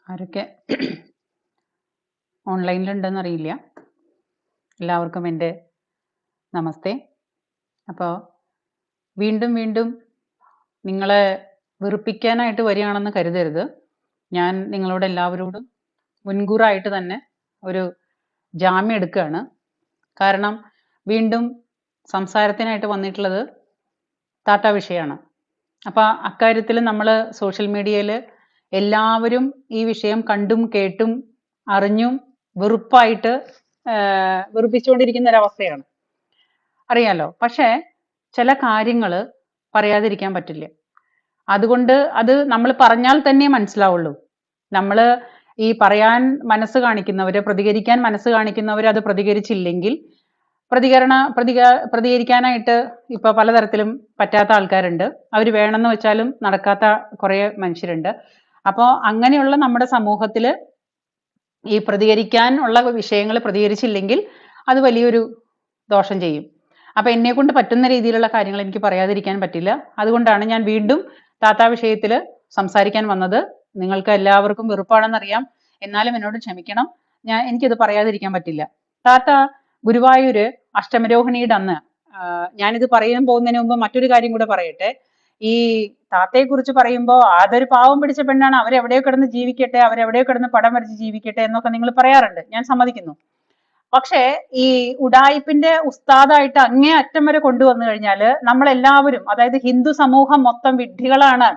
ആരൊക്കെ ഓൺലൈനിലുണ്ടെന്ന് അറിയില്ല. എല്ലാവർക്കും എൻ്റെ നമസ്തേ. അപ്പോൾ വീണ്ടും വീണ്ടും നിങ്ങളെ വെറുപ്പിക്കാനായിട്ട് വരികയാണെന്ന് കരുതരുത്. ഞാൻ നിങ്ങളോട് എല്ലാവരോടും മുൻകൂറായിട്ട് തന്നെ ഒരു ജാമ്യം എടുക്കുകയാണ്. കാരണം വീണ്ടും സംസാരത്തിനായിട്ട് വന്നിട്ടുള്ളത് ടാറ്റ വിഷയമാണ്. അപ്പോൾ അക്കാര്യത്തിൽ നമ്മൾ സോഷ്യൽ മീഡിയയിൽ എല്ലാവരും ഈ വിഷയം കണ്ടും കേട്ടും അറിഞ്ഞും വെറുപ്പായിട്ട് വെറുപ്പിച്ചുകൊണ്ടിരിക്കുന്ന ഒരവസ്ഥയാണ്, അറിയാലോ. പക്ഷേ ചില കാര്യങ്ങൾ പറയാതിരിക്കാൻ പറ്റില്ല. അതുകൊണ്ട് അത് നമ്മൾ പറഞ്ഞാൽ തന്നെ മനസ്സിലാവുള്ളൂ. നമ്മൾ ഈ പറയാൻ മനസ്സ് കാണിക്കുന്നവർ, പ്രതികരിക്കാൻ മനസ്സ് കാണിക്കുന്നവർ അത് പ്രതികരിച്ചില്ലെങ്കിൽ പ്രതികരിക്കാനായിട്ട് ഇപ്പൊ പലതരത്തിലും പറ്റാത്ത ആൾക്കാരുണ്ട്. അവർ വേണമെന്ന് വെച്ചാലും നടക്കാത്ത കുറെ മനുഷ്യരുണ്ട്. അപ്പോൾ അങ്ങനെയുള്ള നമ്മുടെ സമൂഹത്തിൽ ഈ പ്രതികരിക്കാൻ ഉള്ള വിഷയങ്ങൾ പ്രതികരിച്ചില്ലെങ്കിൽ അത് വലിയൊരു ദോഷം ചെയ്യും. അപ്പൊ എന്നെ കൊണ്ട് പറ്റുന്ന രീതിയിലുള്ള കാര്യങ്ങൾ എനിക്ക് പറയാതിരിക്കാൻ പറ്റില്ല. അതുകൊണ്ടാണ് ഞാൻ വീണ്ടും ടാറ്റ വിഷയത്തിൽ സംസാരിക്കാൻ വന്നത്. നിങ്ങൾക്ക് എല്ലാവർക്കും വെറുപ്പാണെന്നറിയാം, എന്നാലും എന്നോട് ക്ഷമിക്കണം. എനിക്കത് പറയാതിരിക്കാൻ പറ്റില്ല. ടാറ്റ ഗുരുവായൂര് അഷ്ടമരോഹിണിയുടെ അന്ന്, ഞാനിത് പറയാൻ പോകുന്നതിന് മുമ്പ് മറ്റൊരു കാര്യം കൂടെ പറയട്ടെ. ഈ താത്തയെ കുറിച്ച് പറയുമ്പോൾ അതൊരു പാവം പിടിച്ച പെണ്ണാണ്, അവരെവിടെയോ കിടന്ന് ജീവിക്കട്ടെ, അവരെവിടെയോ കിടന്ന് പടം വരച്ച് ജീവിക്കട്ടെ എന്നൊക്കെ നിങ്ങൾ പറയാറുണ്ട്, ഞാൻ സമ്മതിക്കുന്നു. പക്ഷേ ഈ ഉഡായിപ്പിന്റെ ഉസ്താദായിട്ട് അങ്ങേ അറ്റം വരെ കൊണ്ടുവന്നു കഴിഞ്ഞാൽ നമ്മളെല്ലാവരും, അതായത് ഹിന്ദു സമൂഹം മൊത്തം വിഡ്ഢികളാണ്,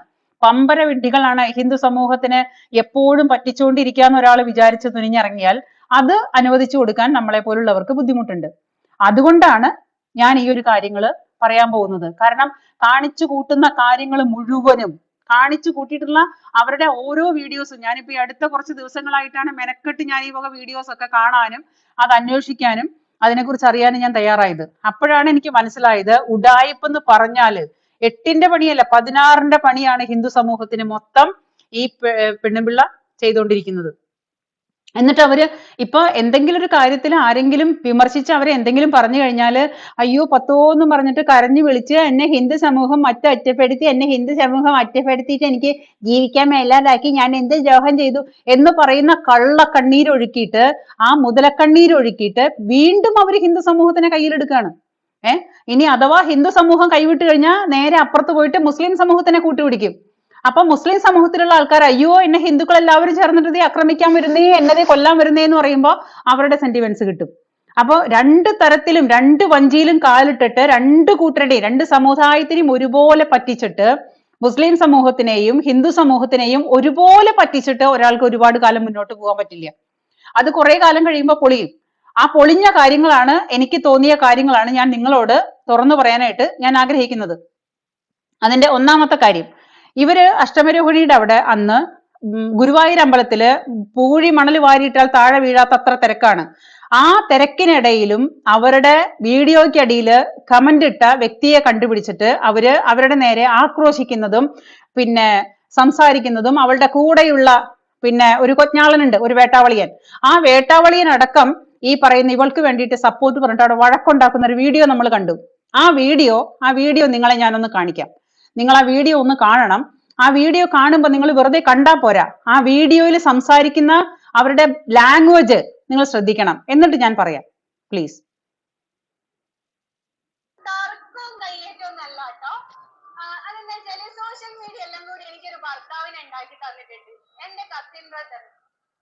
പമ്പര വിഡ്ഢികളാണ്, ഹിന്ദു സമൂഹത്തിന് എപ്പോഴും പറ്റിച്ചുകൊണ്ടിരിക്കാന്ന് ഒരാൾ വിചാരിച്ച് തുനിഞ്ഞിറങ്ങിയാൽ അത് അനുവദിച്ചു കൊടുക്കാൻ നമ്മളെ പോലുള്ളവർക്ക് ബുദ്ധിമുട്ടുണ്ട്. അതുകൊണ്ടാണ് ഞാൻ ഈ ഒരു കാര്യങ്ങൾ പറയാൻ പോകുന്നത്. കാരണം കാണിച്ചു കൂട്ടുന്ന കാര്യങ്ങൾ മുഴുവനും, കാണിച്ചു കൂട്ടിയിട്ടുള്ള അവരുടെ ഓരോ വീഡിയോസും, ഞാനിപ്പോ ഈ അടുത്ത കുറച്ച് ദിവസങ്ങളായിട്ടാണ് മെനക്കെട്ട് ഞാൻ ഈ വക വീഡിയോസ് ഒക്കെ കാണാനും അത് അന്വേഷിക്കാനും അതിനെക്കുറിച്ച് അറിയാനും ഞാൻ തയ്യാറായത്. അപ്പോഴാണ് എനിക്ക് മനസ്സിലായത്, ഉഡായിപ്പ് എന്ന് പറഞ്ഞാല് 8ന്റെ പണിയല്ല 16ന്റെ പണിയാണ് ഹിന്ദു സമൂഹത്തിന് മൊത്തം ഈ പെണ്ണുപിള്ള ചെയ്തുകൊണ്ടിരിക്കുന്നത്. എന്നിട്ട് അവര് ഇപ്പൊ എന്തെങ്കിലും ഒരു കാര്യത്തിൽ ആരെങ്കിലും വിമർശിച്ച് അവരെ എന്തെങ്കിലും പറഞ്ഞു കഴിഞ്ഞാൽ അയ്യോ പത്തോന്നും പറഞ്ഞിട്ട് കരഞ്ഞു വിളിച്ച് എന്നെ ഹിന്ദു സമൂഹം ഒറ്റപ്പെടുത്തി, എന്നെ ഹിന്ദു സമൂഹം ഒറ്റപ്പെടുത്തിയിട്ട് എനിക്ക് ജീവിക്കാൻ മേലാതാക്കി, ഞാൻ എന്ത് ദ്രോഹം ചെയ്തു എന്ന് പറയുന്ന കള്ളക്കണ്ണീരൊഴുക്കിയിട്ട്, ആ മുതലക്കണ്ണീരൊഴുക്കിയിട്ട് വീണ്ടും അവർ ഹിന്ദു സമൂഹത്തിനെ കയ്യിലെടുക്കുകയാണ്. ഇനി അഥവാ ഹിന്ദു സമൂഹം കൈവിട്ട് കഴിഞ്ഞാൽ നേരെ അപ്പുറത്ത് പോയിട്ട് മുസ്ലിം സമൂഹത്തിനെ കൂട്ടുപിടിക്കും. അപ്പൊ മുസ്ലിം സമൂഹത്തിലുള്ള ആൾക്കാർ അയ്യോ എന്നെ ഹിന്ദുക്കൾ എല്ലാവരും ചേർന്നിട്ട് ആക്രമിക്കാൻ വരുന്നേ, എന്നെ കൊല്ലാൻ വരുന്നേ എന്ന് പറയുമ്പോൾ അവരുടെ സെന്റിമെന്റ്സ് കിട്ടും. അപ്പോൾ രണ്ട് തരത്തിലും രണ്ട് വഞ്ചിയിലും കാലിട്ടിട്ട് രണ്ട് കൂട്ടരുടെയും രണ്ട് സമുദായത്തിനെയും ഒരുപോലെ പറ്റിച്ചിട്ട്, മുസ്ലിം സമൂഹത്തിനെയും ഹിന്ദു സമൂഹത്തിനെയും ഒരുപോലെ പറ്റിച്ചിട്ട് ഒരാൾക്ക് ഒരുപാട് കാലം മുന്നോട്ട് പോകാൻ പറ്റില്ല. അത് കുറെ കാലം കഴിയുമ്പോൾ പൊളിയും. ആ പൊളിഞ്ഞ കാര്യങ്ങളാണ്, എനിക്ക് തോന്നിയ കാര്യങ്ങളാണ് ഞാൻ നിങ്ങളോട് തുറന്നു പറയാനായിട്ട് ഞാൻ ആഗ്രഹിക്കുന്നത്. അതിന്റെ ഒന്നാമത്തെ കാര്യം, ഇവര് അഷ്ടമരോഹിണിയുടെ അവിടെ അന്ന് ഗുരുവായൂർ അമ്പലത്തില് പൂഴി മണൽ വാരിയിട്ടാൽ താഴെ വീഴാത്തത്ര തിരക്കാണ്. ആ തിരക്കിനിടയിലും അവരുടെ വീഡിയോയ്ക്കടിയില് കമന്റ് ഇട്ട വ്യക്തിയെ കണ്ടുപിടിച്ചിട്ട് അവരുടെ നേരെ ആക്രോശിക്കുന്നതും പിന്നെ സംസാരിക്കുന്നതും, അവളുടെ കൂടെയുള്ള പിന്നെ ഒരു കൊഞ്ഞാളനുണ്ട്, ഒരു വേട്ടാവളിയൻ, ആ വേട്ടാവളിയൻ അടക്കം ഈ പറയുന്ന ഇവൾക്ക് വേണ്ടിയിട്ട് സപ്പോർട്ട് പറഞ്ഞിട്ട് അവിടെ വഴക്കുണ്ടാക്കുന്ന ഒരു വീഡിയോ നമ്മൾ കണ്ടു. ആ വീഡിയോ നിങ്ങളെ ഞാനൊന്ന് കാണിക്കാം. നിങ്ങൾ ആ വീഡിയോ ഒന്ന് കാണണം. ആ വീഡിയോ കാണുമ്പോൾ നിങ്ങൾ വെറുതെ കണ്ടാ പോരാ, ആ വീഡിയോയിൽ സംസാരിക്കുന്ന അവരുടെ ലാംഗ്വേജ് നിങ്ങൾ ശ്രദ്ധിക്കണം. എന്നിട്ട് ഞാൻ പറയാം, പ്ലീസ്. സോഷ്യൽ മീഡിയ എല്ലാം കൂടി എനിക്കൊരു ഭർത്താവിനെ ഉണ്ടാക്കി തന്നിട്ടുണ്ട്, എന്റെ കസിൻ ബ്രദർ.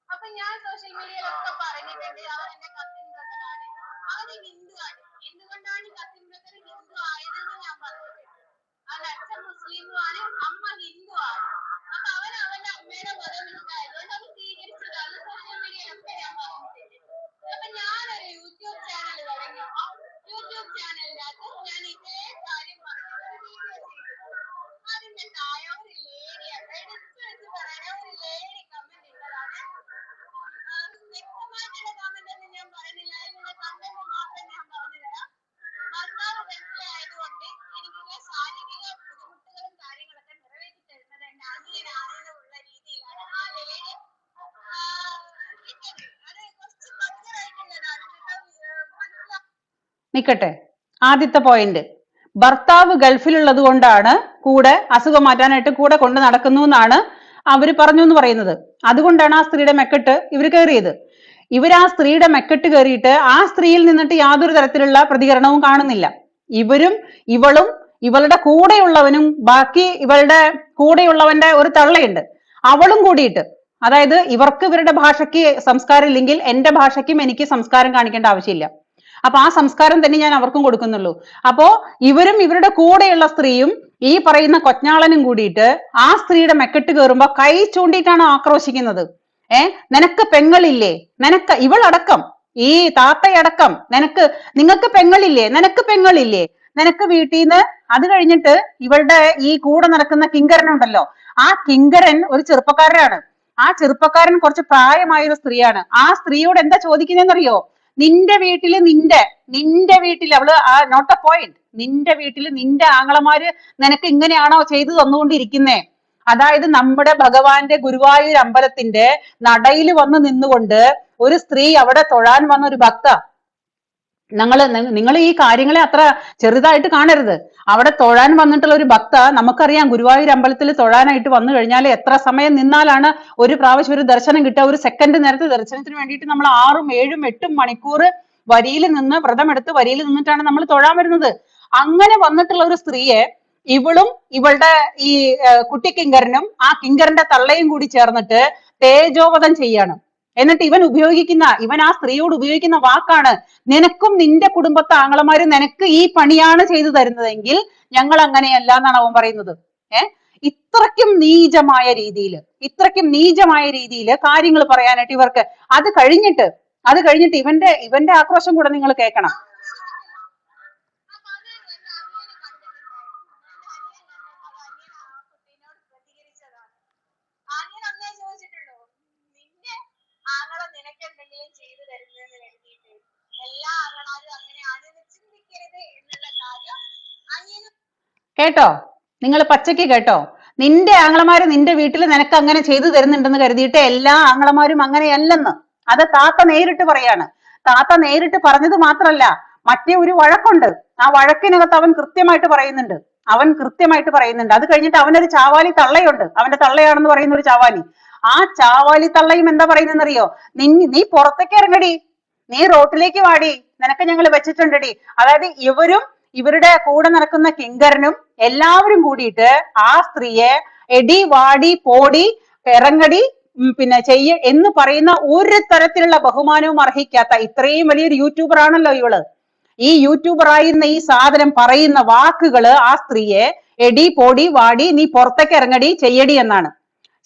അപ്പൊ ഞാൻ സോഷ്യൽ മീഡിയയിലൊക്കെ പറഞ്ഞിട്ടുണ്ട് അവൻ എന്റെ കസിൻ ബ്രദറാണ്, അവന് ഹിന്ദു ആണ്. എന്തുകൊണ്ടാണ് കസിൻ ബ്രദർ ഹിന്ദു ആയതെന്ന് ഞാൻ പറഞ്ഞിട്ടുണ്ട്. അവൻ അച്ഛൻ മുസ്ലിമുമാണ്, അമ്മ ഹിന്ദു ആണ്. അപ്പൊ അവൻ അവന്റെ അമ്മയുടെ മതം ഇഷ്ടമായതുകൊണ്ട് അവൻ സ്വീകരിച്ചതാണ് സോഷ്യൽ മീഡിയയിലൊക്കെ ഞാൻ പറഞ്ഞിട്ടുണ്ട്. അപ്പൊ ഞാനൊരു യൂട്യൂബ് ചാനൽ തുടങ്ങിയപ്പോ യൂട്യൂബ് ചാനലിന്റെ അകത്ത് ഞാൻ ഇതേ കാര്യം പറഞ്ഞിട്ട് ഒരു വീഡിയോ ചെയ്തു. അതിന്റെ താഴെ ഒരു ലേഡിയാണ്, എടുത്തു വെച്ച് പറയാൻ ഒരു ലേഡി കമന്റ് ഇട്ടതാണ്. വ്യക്തമായിട്ടുള്ള കമന്റ് ഒന്നും ഞാൻ പറയുന്നില്ല, അതിനുള്ള കണ്ടന്റ് മാത്രം ഞാൻ പറഞ്ഞു തരാം. ഭർത്താവ് ഗൾഫിലായതുകൊണ്ട് എനിക്കുള്ള ശാരീരിക ബുദ്ധിമുട്ടുകളും കാര്യങ്ങളൊക്കെ നിറവേറ്റി തരുന്നത് എന്റെ അനിയനാണെന്നുള്ള രീതിയിലാണ് ആ ലേഡി ഇട്ടത്. അത് കുറച്ച് ഭദ്രമായിട്ടുള്ളതാണ്, നിക്കട്ടെ. ആദ്യത്തെ പോയിന്റ്, ഭർത്താവ് ഗൾഫിലുള്ളത് കൊണ്ടാണ് കൂടെ അസുഖം മാറ്റാനായിട്ട് കൂടെ കൊണ്ട് നടക്കുന്നു എന്നാണ് അവര് പറഞ്ഞു എന്ന് പറയുന്നത്. അതുകൊണ്ടാണ് ആ സ്ത്രീയുടെ മെക്കെട്ട് ഇവർ കയറിയത്. ഇവർ ആ സ്ത്രീയുടെ മെക്കെട്ട് കയറിയിട്ട് ആ സ്ത്രീയിൽ നിന്നിട്ട് യാതൊരു തരത്തിലുള്ള പ്രതികരണവും കാണുന്നില്ല. ഇവരും ഇവളും ഇവളുടെ കൂടെയുള്ളവനും ബാക്കി ഇവളുടെ കൂടെയുള്ളവന്റെ ഒരു തള്ളയുണ്ട്, അവളും കൂടിയിട്ട്, അതായത് ഇവർക്ക് ഇവരുടെ ഭാഷയ്ക്ക് സംസ്കാരം ഇല്ലെങ്കിൽ എന്റെ ഭാഷയ്ക്കും എനിക്ക് സംസ്കാരം കാണിക്കേണ്ട ആവശ്യമില്ല. അപ്പൊ ആ സംസ്കാരം തന്നെ ഞാൻ അവർക്കും കൊടുക്കുന്നുള്ളൂ. അപ്പോ ഇവരും ഇവരുടെ കൂടെയുള്ള സ്ത്രീയും ഈ പറയുന്ന കൊഞ്ഞാളനും കൂടിയിട്ട് ആ സ്ത്രീയുടെ മെക്കെട്ട് കയറുമ്പോ കൈ ചൂണ്ടിയിട്ടാണ് ആക്രോശിക്കുന്നത്. നിനക്ക് പെങ്ങളില്ലേ, നിനക്ക് ഇവളടക്കം ഈ താത്തയടക്കം നിങ്ങൾക്ക് പെങ്ങളില്ലേ, നിനക്ക് പെങ്ങളില്ലേ, നിനക്ക് വീട്ടിൽ നിന്ന്. അത് കഴിഞ്ഞിട്ട് ഇവളുടെ ഈ കൂടെ നടക്കുന്ന കിങ്കരനുണ്ടല്ലോ, ആ കിങ്കരൻ ഒരു ചെറുപ്പക്കാരനാണ്. ആ ചെറുപ്പക്കാരൻ കുറച്ച് പ്രായമായ ഒരു സ്ത്രീയാണ്. ആ സ്ത്രീയോട് എന്താ ചോദിക്കുന്നതെന്നറിയോ? നിന്റെ വീട്ടില് നിന്റെ വീട്ടിൽ അവള് നോട്ട് എ പോയിന്റ്, നിന്റെ വീട്ടില് നിന്റെ ആങ്ങളമാര് നിനക്ക് ഇങ്ങനെയാണോ ചെയ്തു തന്നുകൊണ്ടിരിക്കുന്നേ? അതായത് നമ്മുടെ ഭഗവാന്റെ ഗുരുവായൂർ അമ്പലത്തിന്റെ നടയിൽ വന്ന് നിന്നുകൊണ്ട് ഒരു സ്ത്രീ അവിടെ തൊഴാൻ വന്ന ഒരു ഭക്ത, നിങ്ങൾ ഈ കാര്യങ്ങളെ അത്ര ചെറുതായിട്ട് കാണരുത്. അവിടെ തൊഴാൻ വന്നിട്ടുള്ള ഒരു ഭക്ത, നമുക്കറിയാം ഗുരുവായൂർ അമ്പലത്തിൽ തൊഴാനായിട്ട് വന്നു കഴിഞ്ഞാൽ എത്ര സമയം നിന്നാലാണ് ഒരു പ്രാവശ്യം ഒരു ദർശനം കിട്ടുക. ഒരു സെക്കൻഡ് നേരത്തെ ദർശനത്തിന് വേണ്ടിയിട്ട് നമ്മൾ 6, 7, 8 മണിക്കൂർ വരിയിൽ നിന്ന് വ്രതമെടുത്ത് വരിയിൽ നിന്നിട്ടാണ് നമ്മൾ തൊഴാൻ വരുന്നത്. അങ്ങനെ വന്നിട്ടുള്ള ഒരു സ്ത്രീയെ ഇവളും ഇവളുടെ ഈ കുട്ടി കിങ്കരനും ആ കിങ്കരന്റെ തള്ളയും കൂടി ചേർന്നിട്ട് തേജോവധം ചെയ്യാണ്. എന്നിട്ട് ഇവൻ ആ സ്ത്രീയോട് ഉപയോഗിക്കുന്ന വാക്കാണ്, നിനക്കും നിന്റെ കുടുംബത്തെ ആങ്ങളമാര് നിനക്ക് ഈ പണിയാണ് ചെയ്തു തരുന്നതെങ്കിൽ ഞങ്ങൾ അങ്ങനെയല്ല എന്നാണ് അവൻ പറയുന്നത്. ഇത്രയ്ക്കും നീചമായ രീതിയിൽ കാര്യങ്ങൾ പറയാനായിട്ട് ഇവർക്ക്. അത് കഴിഞ്ഞിട്ട് ഇവന്റെ ആക്രോശം കൂടെ നിങ്ങൾ കേൾക്കണം. കേട്ടോ, നിങ്ങൾ പച്ചയ്ക്ക് കേട്ടോ. നിന്റെ ആങ്ങളമാര് നിന്റെ വീട്ടിൽ നിനക്ക് അങ്ങനെ ചെയ്തു തരുന്നുണ്ടെന്ന് കരുതിയിട്ട് എല്ലാ ആങ്ങളമാരും അങ്ങനെയല്ലെന്ന്. അത് താത്ത നേരിട്ട് പറയാണ്. താത്ത നേരിട്ട് പറഞ്ഞത് മാത്രല്ല, മറ്റേ ഒരു വഴക്കുണ്ട്. ആ വഴക്കിനകത്ത് അവൻ കൃത്യമായിട്ട് പറയുന്നുണ്ട്. അത് കഴിഞ്ഞിട്ട് അവനൊരു ചാവാലി തള്ളയുണ്ട്, അവന്റെ തള്ളയാണെന്ന് പറയുന്ന ഒരു ചാവാലി. ആ ചാവാലി തള്ളയും എന്താ പറയുന്നറിയോ? നീ പുറത്തേക്ക് ഇറങ്ങടി, നീ റോട്ടിലേക്ക് വാടി, നിനക്ക് ഞങ്ങൾ വെച്ചിട്ടുണ്ടടി. അതായത് ഇവരുടെ കൂടെ നടക്കുന്ന കിങ്കരനും എല്ലാവരും കൂടിയിട്ട് ആ സ്ത്രീയെ എടി വാടി പോടി ഇറങ്ങടി പിന്നെ എന്ന് പറയുന്ന ഒരു തരത്തിലുള്ള ബഹുമാനവും അർഹിക്കാത്ത, ഇത്രയും വലിയൊരു യൂട്യൂബർ ആണല്ലോ ഇവള്. ഈ യൂട്യൂബർ ആയിരുന്ന ഈ സാധനം പറയുന്ന വാക്കുകള് ആ സ്ത്രീയെ എടി പോടി വാടി നീ പുറത്തേക്ക് ഇറങ്ങടി ചെയ്യടി എന്നാണ്.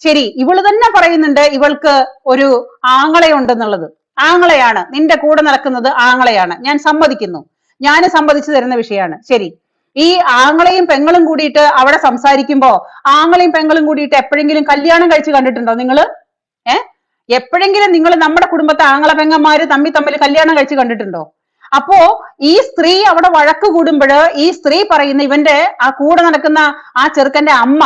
ശരി, ഇവള് തന്നെ പറയുന്നുണ്ട് ഇവൾക്ക് ഒരു ആങ്ങളയുണ്ടെന്നുള്ളത്. ആങ്ങളയാണ് നിന്റെ കൂടെ നടക്കുന്നത്, ആങ്ങളയാണ്, ഞാൻ സമ്മതിക്കുന്നു, ഞാൻ സമ്മതിച്ചു തരുന്ന വിഷയമാണ്. ശരി, ഈ ആങ്ങളെയും പെങ്ങളും കൂടിയിട്ട് അവിടെ സംസാരിക്കുമ്പോ ആങ്ങളെയും പെങ്ങളും കൂടിയിട്ട് എപ്പോഴെങ്കിലും കല്യാണം കഴിച്ച് കണ്ടിട്ടുണ്ടോ നിങ്ങള്? എപ്പോഴെങ്കിലും നിങ്ങൾ നമ്മുടെ കുടുംബത്തെ ആങ്ങള പെങ്ങന്മാര് തമ്മിൽ കല്യാണം കഴിച്ച് കണ്ടിട്ടുണ്ടോ? അപ്പോ ഈ സ്ത്രീ അവിടെ വഴക്ക് കൂടുമ്പോഴ് ഈ സ്ത്രീ പറയുന്ന ഇവന്റെ ആ കൂടെ നടക്കുന്ന ആ ചെറുക്കന്റെ അമ്മ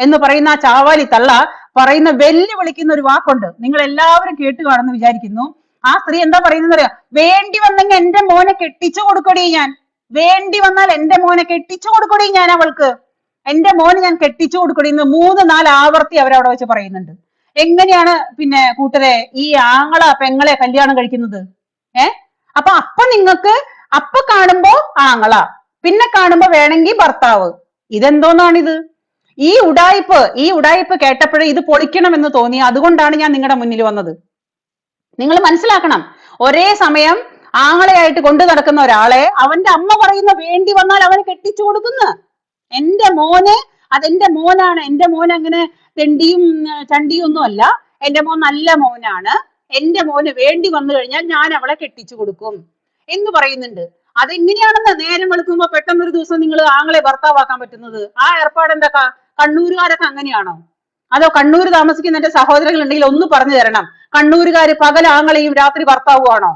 എന്ന് പറയുന്ന ആ ചാവാലി തള്ള പറയുന്ന വെല്ലുവിളിക്കുന്ന ഒരു വാക്കുണ്ട്, നിങ്ങൾ എല്ലാവരും കേട്ട് കാണുമെന്ന് വിചാരിക്കുന്നു. ആ സ്ത്രീ എന്താ പറയുന്നത് അറിയാം? വേണ്ടി വന്നെങ്കിൽ എന്റെ മോനെ കെട്ടിച്ചു കൊടുക്കടി, ഞാൻ വേണ്ടി വന്നാൽ എന്റെ മോനെ കെട്ടിച്ചു കൊടുക്കടി, ഞാൻ അവൾക്ക് എന്റെ മോനെ ഞാൻ കെട്ടിച്ചു കൊടുക്കടി എന്ന് 3-4 ആവർത്തി അവരവിടെ വെച്ച് പറയുന്നുണ്ട്. എങ്ങനെയാണ് പിന്നെ കൂട്ടരെ ഈ ആങ്ങള പെങ്ങളെ കല്യാണം കഴിക്കുന്നത്? അപ്പൊ നിങ്ങൾക്ക് അപ്പൊ കാണുമ്പോ ആങ്ങള, പിന്നെ കാണുമ്പോ വേണമെങ്കിൽ ഭർത്താവ്. ഇതെന്തോന്നാണിത്? ഈ ഉടായിപ്പ് കേട്ടപ്പോഴേ ഇത് പൊളിക്കണം എന്ന് തോന്നി. അതുകൊണ്ടാണ് ഞാൻ നിങ്ങളുടെ മുന്നിൽ വന്നത്. നിങ്ങൾ മനസ്സിലാക്കണം, ഒരേ സമയം ആങ്ങളെയായിട്ട് കൊണ്ടു നടക്കുന്ന ഒരാളെ അവന്റെ അമ്മ പറയുന്ന വേണ്ടി വന്നാൽ അവനെ കെട്ടിച്ചു കൊടുക്കുന്നു. എന്റെ മോനെ, അതെന്റെ മോനാണ്, എന്റെ മോൻ അങ്ങനെ തെണ്ടിയും ചണ്ടിയും ഒന്നും അല്ല, എന്റെ മോൻ നല്ല മോനാണ്, എന്റെ മോന് വേണ്ടി വന്നു കഴിഞ്ഞാൽ ഞാൻ അവളെ കെട്ടിച്ചു കൊടുക്കും എന്ന് പറയുന്നുണ്ട്. അതെങ്ങനെയാണെന്ന് നേരം വെളുക്കുമ്പോ പെട്ടെന്നൊരു ദിവസം നിങ്ങൾ ആങ്ങളെ ഭർത്താവാക്കാൻ പറ്റുന്നത്? ആ ഏർപ്പാട് എന്താ? കണ്ണൂരുകാരൊക്കെ അങ്ങനെയാണോ? അതോ കണ്ണൂർ താമസിക്കുന്ന എന്റെ സഹോദരങ്ങൾ ഉണ്ടെങ്കിൽ ഒന്ന് പറഞ്ഞു തരണം. കണ്ണൂരുകാര് പകൽ ആങ്ങളെയും രാത്രി ഭർത്താവുമാണോ?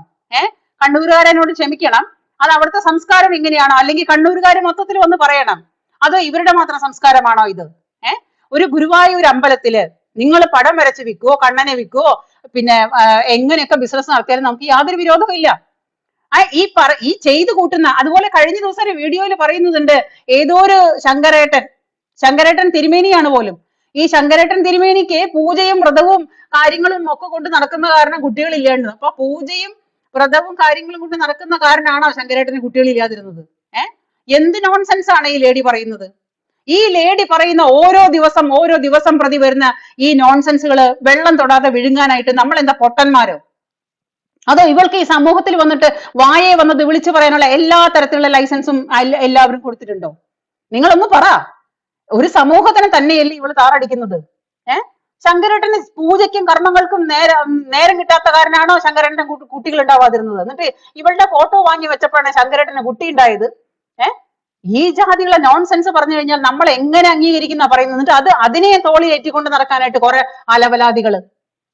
കണ്ണൂരുകാരനോട് ക്ഷമിക്കണം, അത് അവിടുത്തെ സംസ്കാരം എങ്ങനെയാണോ? അല്ലെങ്കിൽ കണ്ണൂരുകാര് മൊത്തത്തിൽ ഒന്ന് പറയണം, അതോ ഇവരുടെ മാത്രം സംസ്കാരമാണോ ഇത്? ഒരു ഗുരുവായൂർ അമ്പലത്തില് നിങ്ങൾ പടം വരച്ച് വിൽക്കുവോ, കണ്ണനെ വിൽക്കുവോ, പിന്നെ എങ്ങനെയൊക്കെ ബിസിനസ് നടത്തിയാലും നമുക്ക് യാതൊരു വിരോധവും ഇല്ല. ഈ ചെയ്തു കൂട്ടുന്ന, അതുപോലെ കഴിഞ്ഞ ദിവസം ഒരു വീഡിയോയിൽ പറയുന്നുണ്ട്, ഏതോ ഒരു ശങ്കരേട്ടൻ തിരുമേനിയാണ് പോലും, ഈ ശങ്കരേട്ടൻ തിരുമേനിക്ക് പൂജയും വ്രതവും കാര്യങ്ങളും ഒക്കെ കൊണ്ട് നടക്കുന്ന കാരണം കുട്ടികളില്ലായിരുന്നു. അപ്പൊ പൂജയും വ്രതവും കാര്യങ്ങളും കൊണ്ട് നടക്കുന്ന കാരണമാണോ ശങ്കരേട്ടന് കുട്ടികളില്ലാതിരുന്നത്? എന്ത് നോൺസെൻസ് ആണ് ഈ ലേഡി പറയുന്നത്? ഈ ലേഡി പറയുന്ന ഓരോ ദിവസം പ്രതി വരുന്ന ഈ നോൺസെൻസുകള് വെള്ളം തൊടാതെ വിഴുങ്ങാനായിട്ട് നമ്മൾ എന്താ പൊട്ടന്മാരോ? അതോ ഇവൾക്ക് ഈ സമൂഹത്തിൽ വന്നിട്ട് വായെ വന്നത് വിളിച്ചു പറയാനുള്ള എല്ലാ തരത്തിലുള്ള ലൈസൻസും എല്ലാവരും കൊടുത്തിട്ടുണ്ടോ? നിങ്ങളൊന്ന് പറ. ഒരു സമൂഹത്തിന് തന്നെയല്ലേ ഇവള് താറടിക്കുന്നത്? ശങ്കരേട്ടന് പൂജയ്ക്കും കർമ്മങ്ങൾക്കും നേരം കിട്ടാത്ത കാരനാണോ ശങ്കരേട്ടന് കുട്ടികൾ ഉണ്ടാവാതിരുന്നത്? എന്നിട്ട് ഇവളുടെ ഫോട്ടോ വാങ്ങി വെച്ചപ്പോഴാണ് ശങ്കരേട്ടന് കുട്ടി ഉണ്ടായത്. ഈ ജാതിയുള്ള നോൺസെൻസ് പറഞ്ഞു കഴിഞ്ഞാൽ നമ്മൾ എങ്ങനെ അംഗീകരിക്കുന്ന പറയുന്നത്? എന്നിട്ട് അതിനെ തോളി ഏറ്റിക്കൊണ്ട് നടക്കാനായിട്ട് കുറെ അലവലാദികള്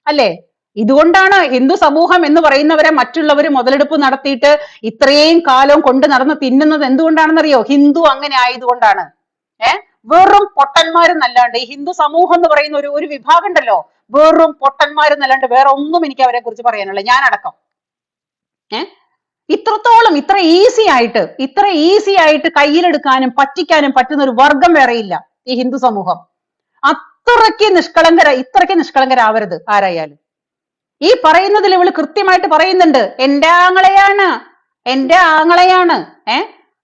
അല്ലേ? ഇതുകൊണ്ടാണ് ഹിന്ദു സമൂഹം എന്ന് പറയുന്നവരെ മറ്റുള്ളവർ മുതലെടുപ്പ് നടത്തിയിട്ട് ഇത്രയും കാലം കൊണ്ട് നടന്ന് തിന്നുന്നത്. എന്തുകൊണ്ടാണെന്നറിയോ? ഹിന്ദു അങ്ങനെ ആയതുകൊണ്ടാണ്. വെറും പൊട്ടന്മാരെന്നല്ലാണ്ട് ഈ ഹിന്ദു സമൂഹം എന്ന് പറയുന്ന ഒരു വിഭാഗം ഉണ്ടല്ലോ, വെറും പൊട്ടന്മാരെന്നല്ലാണ്ട് വേറെ ഒന്നും എനിക്ക് അവരെ കുറിച്ച് പറയാനുള്ള, ഞാൻ അടക്കം. ഇത്രത്തോളം ഇത്ര ഈസി ആയിട്ട് കയ്യിലെടുക്കാനും പറ്റിക്കാനും പറ്റുന്ന ഒരു വർഗം വേറെയില്ല ഈ ഹിന്ദു സമൂഹം. ഇത്രയ്ക്ക് നിഷ്കളങ്കരാവരുത് ആരായാലും. ഈ പറയുന്നതിൽ ഇവള് കൃത്യമായിട്ട് പറയുന്നുണ്ട്, എന്റെ ആങ്ങളയാണ്.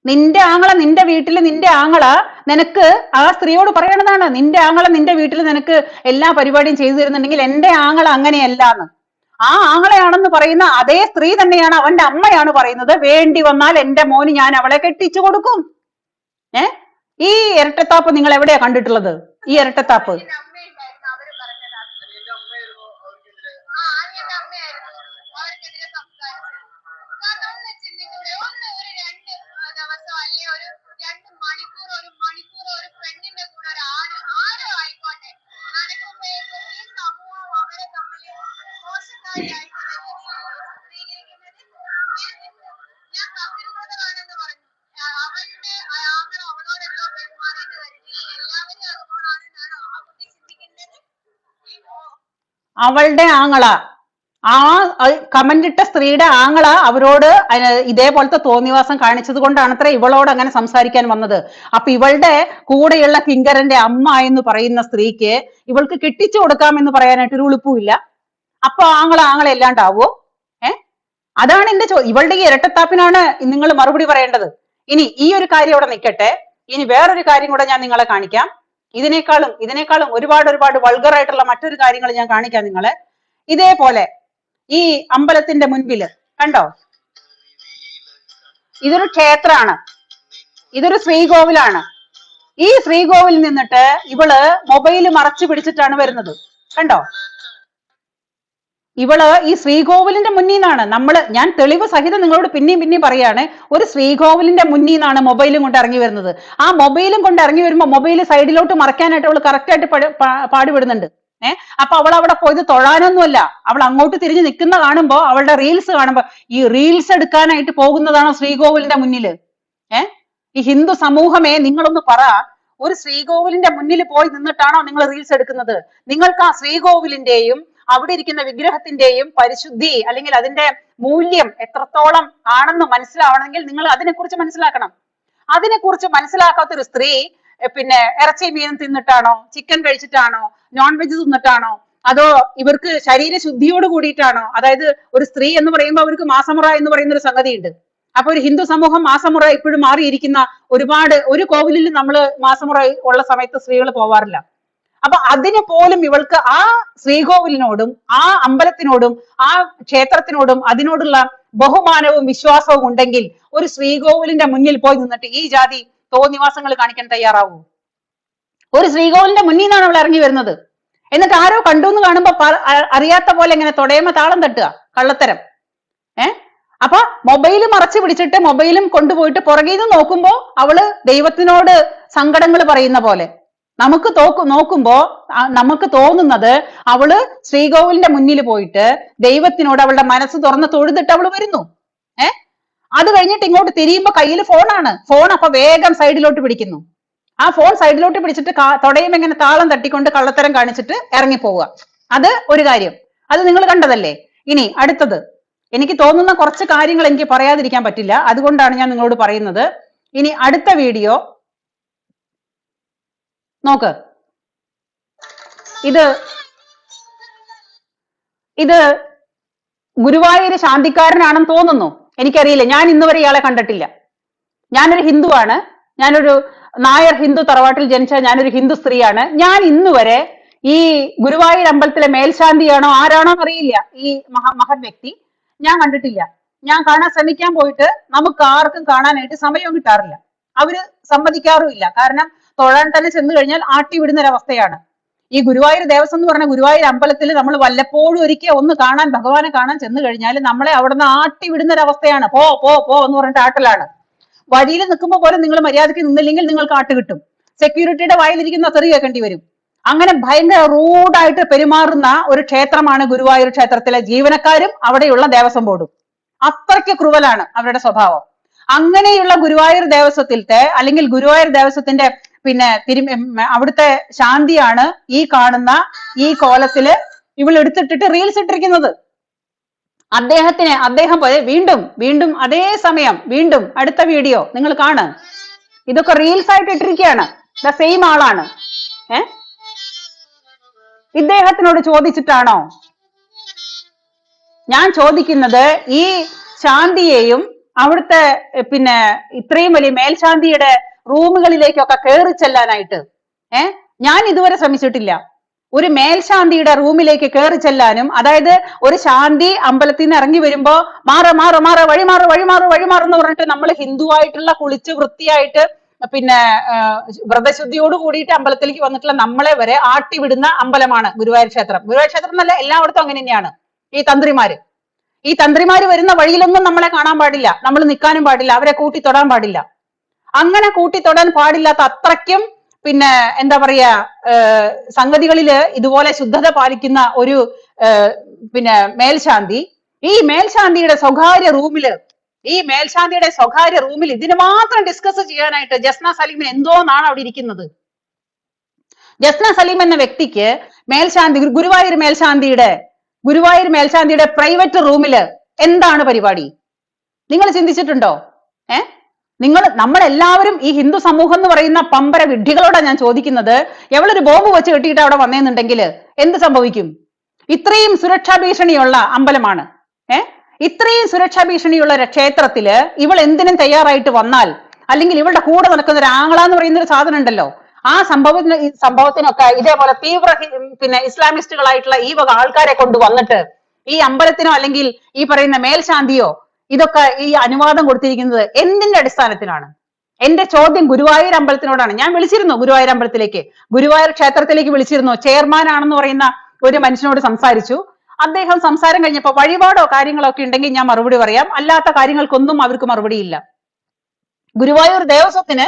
നിന്റെ ആങ്ങള നിന്റെ വീട്ടില്, നിന്റെ ആങ്ങള നിനക്ക് ആ സ്ത്രീയോട് പറയണതാണ്, നിന്റെ ആങ്ങള നിന്റെ വീട്ടിൽ നിനക്ക് എല്ലാ പരിപാടിയും ചെയ്തു തരുന്നുണ്ടെങ്കിൽ എന്റെ ആങ്ങള അങ്ങനെയല്ലാന്ന്. ആ ആങ്ങളയാണെന്ന് പറയുന്ന അതേ സ്ത്രീ തന്നെയാണ് അവന്റെ അമ്മയാണ് പറയുന്നത്, വേണ്ടി വന്നാൽ എന്റെ മോന് ഞാൻ അവളെ കെട്ടിച്ചു കൊടുക്കും. ഈ ഇരട്ടത്താപ്പ് നിങ്ങൾ എവിടെയാ കണ്ടിട്ടുള്ളത്? ഈ ഇരട്ടത്താപ്പ് അവളുടെ ആങ്ങള, ആ കമന്റ് ഇട്ട സ്ത്രീയുടെ ആങ്ങള അവരോട് ഇതേപോലത്തെ തോന്നിവാസം കാണിച്ചത് കൊണ്ടാണ് അത്ര ഇവളോട് അങ്ങനെ സംസാരിക്കാൻ വന്നത്. അപ്പൊ ഇവളുടെ കൂടെയുള്ള കിങ്കരന്റെ അമ്മ എന്ന് പറയുന്ന സ്ത്രീക്ക് ഇവൾക്ക് കെട്ടിച്ചു കൊടുക്കാമെന്ന് പറയാനായിട്ട് ഒരു ഉളുപ്പുമില്ല. അപ്പൊ ആങ്ങള എല്ലാണ്ടാവോ? അതാണ് എന്റെ ഇവളുടെ ഈ ഇരട്ടത്താപ്പിനാണ് നിങ്ങൾ മറുപടി പറയേണ്ടത്. ഇനി ഈ ഒരു കാര്യം അവിടെ നിൽക്കട്ടെ. ഇനി വേറൊരു കാര്യം കൂടെ ഞാൻ നിങ്ങളെ കാണിക്കാം. ഇതിനേക്കാളും ഒരുപാട് വൾഗറായിട്ടുള്ള മറ്റൊരു കാര്യങ്ങൾ ഞാൻ കാണിക്കാം നിങ്ങളെ. ഇതേപോലെ ഈ അമ്പലത്തിന്റെ മുൻപില് കണ്ടോ, ഇതൊരു ക്ഷേത്രാണ്, ഇതൊരു ശ്രീകോവിലാണ്. ഈ ശ്രീകോവിലിൽ നിന്നിട്ട് ഇവള് മൊബൈല് മറച്ചു പിടിച്ചിട്ടാണ് വരുന്നത്. കണ്ടോ, ഇവള് ഈ ശ്രീകോവിലിന്റെ മുന്നിൽ നിന്നാണ് ഞാൻ തെളിവ് സഹിതം നിങ്ങളോട് പിന്നെയും പറയാണ്, ഒരു ശ്രീകോവിലിന്റെ മുന്നിൽ നിന്നാണ് മൊബൈലും കൊണ്ട് ഇറങ്ങി വരുന്നത്. ആ മൊബൈലും കൊണ്ട് ഇറങ്ങി വരുമ്പോ മൊബൈല് സൈഡിലോട്ട് മറക്കാനായിട്ട് അവള് കറക്റ്റ് ആയിട്ട് പാടുപെടുന്നുണ്ട്. അപ്പൊ അവൾ അവിടെ പോയത് തൊഴാനൊന്നുമല്ല, അവൾ അങ്ങോട്ട് തിരിഞ്ഞ് നിൽക്കുന്ന കാണുമ്പോ, അവളുടെ റീൽസ് കാണുമ്പോ, ഈ റീൽസ് എടുക്കാനായിട്ട് പോകുന്നതാണോ ശ്രീകോവിലിന്റെ മുന്നില്? ഈ ഹിന്ദു സമൂഹമേ, നിങ്ങളൊന്ന് പറ, ഒരു ശ്രീകോവിലിന്റെ മുന്നിൽ പോയി നിന്നിട്ടാണോ നിങ്ങൾ റീൽസ് എടുക്കുന്നത്? നിങ്ങൾക്ക് ആ ശ്രീകോവിലിന്റെയും അവിടെ ഇരിക്കുന്ന വിഗ്രഹത്തിന്റെയും പരിശുദ്ധി അല്ലെങ്കിൽ അതിന്റെ മൂല്യം എത്രത്തോളം ആണെന്ന് മനസ്സിലാവണമെങ്കിൽ നിങ്ങൾ അതിനെക്കുറിച്ച് മനസ്സിലാക്കണം. അതിനെക്കുറിച്ച് മനസ്സിലാക്കാത്തൊരു സ്ത്രീ പിന്നെ ഇറച്ചി മീനും തിന്നിട്ടാണോ, ചിക്കൻ കഴിച്ചിട്ടാണോ, നോൺ വെജ് തിന്നിട്ടാണോ, അതോ ഇവർക്ക് ശരീരശുദ്ധിയോട് കൂടിയിട്ടാണോ? അതായത് ഒരു സ്ത്രീ എന്ന് പറയുമ്പോൾ അവർക്ക് മാസമുറ എന്ന് പറയുന്ന ഒരു സംഗതി ഉണ്ട്. അപ്പൊ ഒരു ഹിന്ദു സമൂഹം മാസമുറ ഇപ്പോഴും മാറിയിരിക്കുന്ന ഒരു കോവിലിൽ നമ്മൾ മാസമുറ ഉള്ള സമയത്ത് സ്ത്രീകൾ പോവാറില്ല. അപ്പൊ അതിന് പോലും ഇവൾക്ക് ആ ശ്രീകോവിലിനോടും ആ അമ്പലത്തിനോടും ആ ക്ഷേത്രത്തിനോടും അതിനോടുള്ള ബഹുമാനവും വിശ്വാസവും ഉണ്ടെങ്കിൽ ഒരു ശ്രീകോവിലിന്റെ മുന്നിൽ പോയി നിന്നിട്ട് ഈ ജാതി തോന്നിവാസങ്ങൾ കാണിക്കാൻ തയ്യാറാവൂ? ഒരു ശ്രീകോവിലിന്റെ മുന്നിൽ നിന്നാണ് അവൾ ഇറങ്ങി വരുന്നത്. എന്നിട്ട് ആരോ കണ്ടു എന്ന് കാണുമ്പോ അറിയാത്ത പോലെ ഇങ്ങനെ തൊടയമ്മ താളം തട്ടുക, കള്ളത്തരം. അപ്പൊ മൊബൈല് മറച്ചു പിടിച്ചിട്ട് മൊബൈലും കൊണ്ടുപോയിട്ട് പുറകിൽ നിന്ന് നോക്കുമ്പോ അവള് ദൈവത്തിനോട് സങ്കടങ്ങൾ പറയുന്ന പോലെ നമുക്ക് നോക്കുമ്പോ നമുക്ക് തോന്നുന്നത് അവള് ശ്രീകോവിലിന്റെ മുന്നിൽ പോയിട്ട് ദൈവത്തിനോട് അവളുടെ മനസ്സ് തുറന്ന് തൊഴുതിട്ട് അവള് വരുന്നു. അത് കഴിഞ്ഞിട്ട് ഇങ്ങോട്ട് തിരിയുമ്പോ കയ്യിൽ ഫോണാണ്. ഫോൺ അപ്പൊ വേഗം സൈഡിലോട്ട് പിടിക്കുന്നു. ആ ഫോൺ സൈഡിലോട്ട് പിടിച്ചിട്ട് തൊടയും ഇങ്ങനെ താളം തട്ടിക്കൊണ്ട് കള്ളത്തരം കാണിച്ചിട്ട് ഇറങ്ങിപ്പോവുക. അത് ഒരു കാര്യം, അത് നിങ്ങൾ കണ്ടതല്ലേ. ഇനി അടുത്തത്, എനിക്ക് തോന്നുന്ന കുറച്ച് കാര്യങ്ങൾ എനിക്ക് പറയാതിരിക്കാൻ പറ്റില്ല, അതുകൊണ്ടാണ് ഞാൻ നിങ്ങളോട് പറയുന്നത്. ഇനി അടുത്ത വീഡിയോ നോക്ക്. ഇത് ഇത് ഗുരുവായൂർ ശാന്തിക്കാരനാണെന്ന് തോന്നുന്നു, എനിക്കറിയില്ല, ഞാൻ ഇന്നുവരെ ഇയാളെ കണ്ടിട്ടില്ല. ഞാനൊരു ഹിന്ദുവാണ്, ഞാനൊരു നായർ ഹിന്ദു തറവാട്ടിൽ ജനിച്ച ഞാനൊരു ഹിന്ദു സ്ത്രീയാണ്. ഞാൻ ഇന്നുവരെ ഈ ഗുരുവായൂർ അമ്പലത്തിലെ മേൽശാന്തിയാണോ ആരാണോ അറിയില്ല, ഈ മഹത് വ്യക്തി ഞാൻ കണ്ടിട്ടില്ല. ഞാൻ കാണാൻ ശ്രമിക്കാൻ പോയിട്ട് നമുക്ക് ആർക്കും കാണാനായിട്ട് സമയവും കിട്ടാറില്ല. അവര് സമ്മതിക്കാറുമില്ല. കാരണം തൊഴാൻ തന്നെ ചെന്ന് കഴിഞ്ഞാൽ ആട്ടി വിടുന്നൊരവസ്ഥയാണ്. ഈ ഗുരുവായൂർ ദേവസ്വം എന്ന് പറഞ്ഞ ഗുരുവായൂർ അമ്പലത്തിൽ നമ്മൾ വല്ലപ്പോഴും ഒരിക്കൽ ഒന്ന് കാണാൻ, ഭഗവാനെ കാണാൻ ചെന്ന് കഴിഞ്ഞാൽ നമ്മളെ അവിടുന്ന് ആട്ടി വിടുന്നൊരവസ്ഥയാണ്. പോ പോ പോ എന്ന് പറഞ്ഞിട്ട് ആട്ടലാണ്. വഴിയിൽ നിൽക്കുമ്പോൾ പോലും നിങ്ങൾ മര്യാദയ്ക്ക് നിന്നില്ലെങ്കിൽ നിങ്ങൾക്ക് ആട്ട് കിട്ടും. സെക്യൂരിറ്റിയുടെ വായിലിരിക്കുന്ന തെറി കേൾക്കേണ്ടി വരും. അങ്ങനെ ഭയങ്കര റൂഡായിട്ട് പെരുമാറുന്ന ഒരു ക്ഷേത്രമാണ് ഗുരുവായൂർ ക്ഷേത്രത്തിലെ ജീവനക്കാരും അവിടെയുള്ള ദേവസ്വം ബോർഡും. അത്രയ്ക്ക് ക്രൂവലാണ് അവരുടെ സ്വഭാവം. അങ്ങനെയുള്ള ഗുരുവായൂർ ദേവസ്വത്തിലത്തെ അല്ലെങ്കിൽ ഗുരുവായൂർ ദേവസ്വത്തിന്റെ പിന്നെ അവിടുത്തെ ശാന്തിയാണ് ഈ കാണുന്ന ഈ കോലത്തില് ഇവൾ എടുത്തിട്ടിട്ട് റീൽസ് ഇട്ടിരിക്കുന്നത്. അദ്ദേഹം വീണ്ടും വീണ്ടും അതേ സമയം വീണ്ടും അടുത്ത വീഡിയോ നിങ്ങൾ കാണുക. ഇതൊക്കെ റീൽസ് ആയിട്ട് ഇട്ടിരിക്കുകയാണ്. ദ സെയിം ആളാണ്. ഇദ്ദേഹത്തിനോട് ചോദിച്ചിട്ടാണോ? ഞാൻ ചോദിക്കുന്നത് ഈ ശാന്തിയെയും അവിടുത്തെ പിന്നെ ഇത്രയും വലിയ മേൽശാന്തിയുടെ റൂമുകളിലേക്കൊക്കെ കയറി ചെല്ലാനായിട്ട് ഞാൻ ഇതുവരെ ശ്രമിച്ചിട്ടില്ല. ഒരു മേൽശാന്തിയുടെ റൂമിലേക്ക് കയറി ചെല്ലാനും, അതായത് ഒരു ശാന്തി അമ്പലത്തിൽ നിന്ന് ഇറങ്ങി വരുമ്പോ വഴിമാറെന്ന് പറഞ്ഞിട്ട് നമ്മൾ ഹിന്ദുവായിട്ടുള്ള കുളിച്ച് വൃത്തിയായിട്ട് പിന്നെ വ്രതശുദ്ധിയോട് കൂടിയിട്ട് അമ്പലത്തിലേക്ക് വന്നിട്ടുള്ള നമ്മളെ വരെ ആട്ടി വിടുന്ന അമ്പലമാണ് ഗുരുവായൂർ ക്ഷേത്രം. ഗുരുവായൂർ ക്ഷേത്രം എന്നല്ല, എല്ലായിടത്തും അങ്ങനെ തന്നെയാണ്. ഈ തന്ത്രിമാര് വരുന്ന വഴിയിലൊന്നും നമ്മളെ കാണാൻ പാടില്ല, നമ്മൾ നിൽക്കാനും പാടില്ല, അവരെ കൂട്ടിത്തൊടാൻ പാടില്ല. അങ്ങനെ കൂട്ടിത്തൊടാൻ പാടില്ലാത്ത അത്രയ്ക്കും പിന്നെ എന്താ പറയാ സംഗതികളില് ഇതുപോലെ ശുദ്ധത പാലിക്കുന്ന ഒരു പിന്നെ മേൽശാന്തി ഈ മേൽശാന്തിയുടെ സ്വകാര്യ റൂമിൽ ഇതിന് മാത്രം ഡിസ്കസ് ചെയ്യാനായിട്ട് ജസ്ന സലീമിന് എന്തോന്നാണ് അവിടെ ഇരിക്കുന്നത്. ജസ്ന സലീം എന്ന വ്യക്തിക്ക് ഗുരുവായൂർ മേൽശാന്തിയുടെ പ്രൈവറ്റ് റൂമില് എന്താണ് പരിപാടി? നിങ്ങൾ ചിന്തിച്ചിട്ടുണ്ടോ? നമ്മളെല്ലാവരും ഈ ഹിന്ദു സമൂഹം എന്ന് പറയുന്ന പമ്പര വിഡ്ഢികളോടാണ് ഞാൻ ചോദിക്കുന്നത്. എവളൊരു ബോംബ് വെച്ച് കെട്ടിയിട്ട് അവിടെ വന്നേന്നുണ്ടെങ്കിൽ എന്ത് സംഭവിക്കും? ഇത്രയും സുരക്ഷാ ഭീഷണിയുള്ള അമ്പലമാണ്. ഇത്രയും സുരക്ഷാ ഭീഷണിയുള്ള ഒരു ക്ഷേത്രത്തില് ഇവൾ എന്തിനും തയ്യാറായിട്ട് വന്നാൽ, അല്ലെങ്കിൽ ഇവളുടെ കൂടെ നടക്കുന്ന ഒരു ആങ്ങളാന്ന് പറയുന്ന ഒരു സാധനം ഉണ്ടല്ലോ, ആ സംഭവത്തിനൊക്കെ ഇതേപോലെ തീവ്ര പിന്നെ ഇസ്ലാമിസ്റ്റുകളായിട്ടുള്ള ഈ വക ആൾക്കാരെ കൊണ്ട് വന്നിട്ട് ഈ അമ്പലത്തിനോ അല്ലെങ്കിൽ ഈ പറയുന്ന മേൽശാന്തിയോ ഇതൊക്കെ ഈ അനുവാദം കൊടുത്തിരിക്കുന്നത് എന്തിന്റെ അടിസ്ഥാനത്തിലാണ്? എന്റെ ചോദ്യം ഗുരുവായൂർ അമ്പലത്തിനോടാണ്. ഞാൻ വിളിച്ചിരുന്നു ഗുരുവായൂർ ക്ഷേത്രത്തിലേക്ക് വിളിച്ചിരുന്നു. ചെയർമാൻ ആണെന്ന് പറയുന്ന ഒരു മനുഷ്യനോട് സംസാരിച്ചു. അദ്ദേഹം സംസാരം കഴിഞ്ഞപ്പോ വഴിപാടോ കാര്യങ്ങളോ ഒക്കെ ഉണ്ടെങ്കിൽ ഞാൻ മറുപടി പറയാം, അല്ലാത്ത കാര്യങ്ങൾക്കൊന്നും അവർക്ക് മറുപടിയില്ല. ഗുരുവായൂർ ദേവസ്വത്തിന്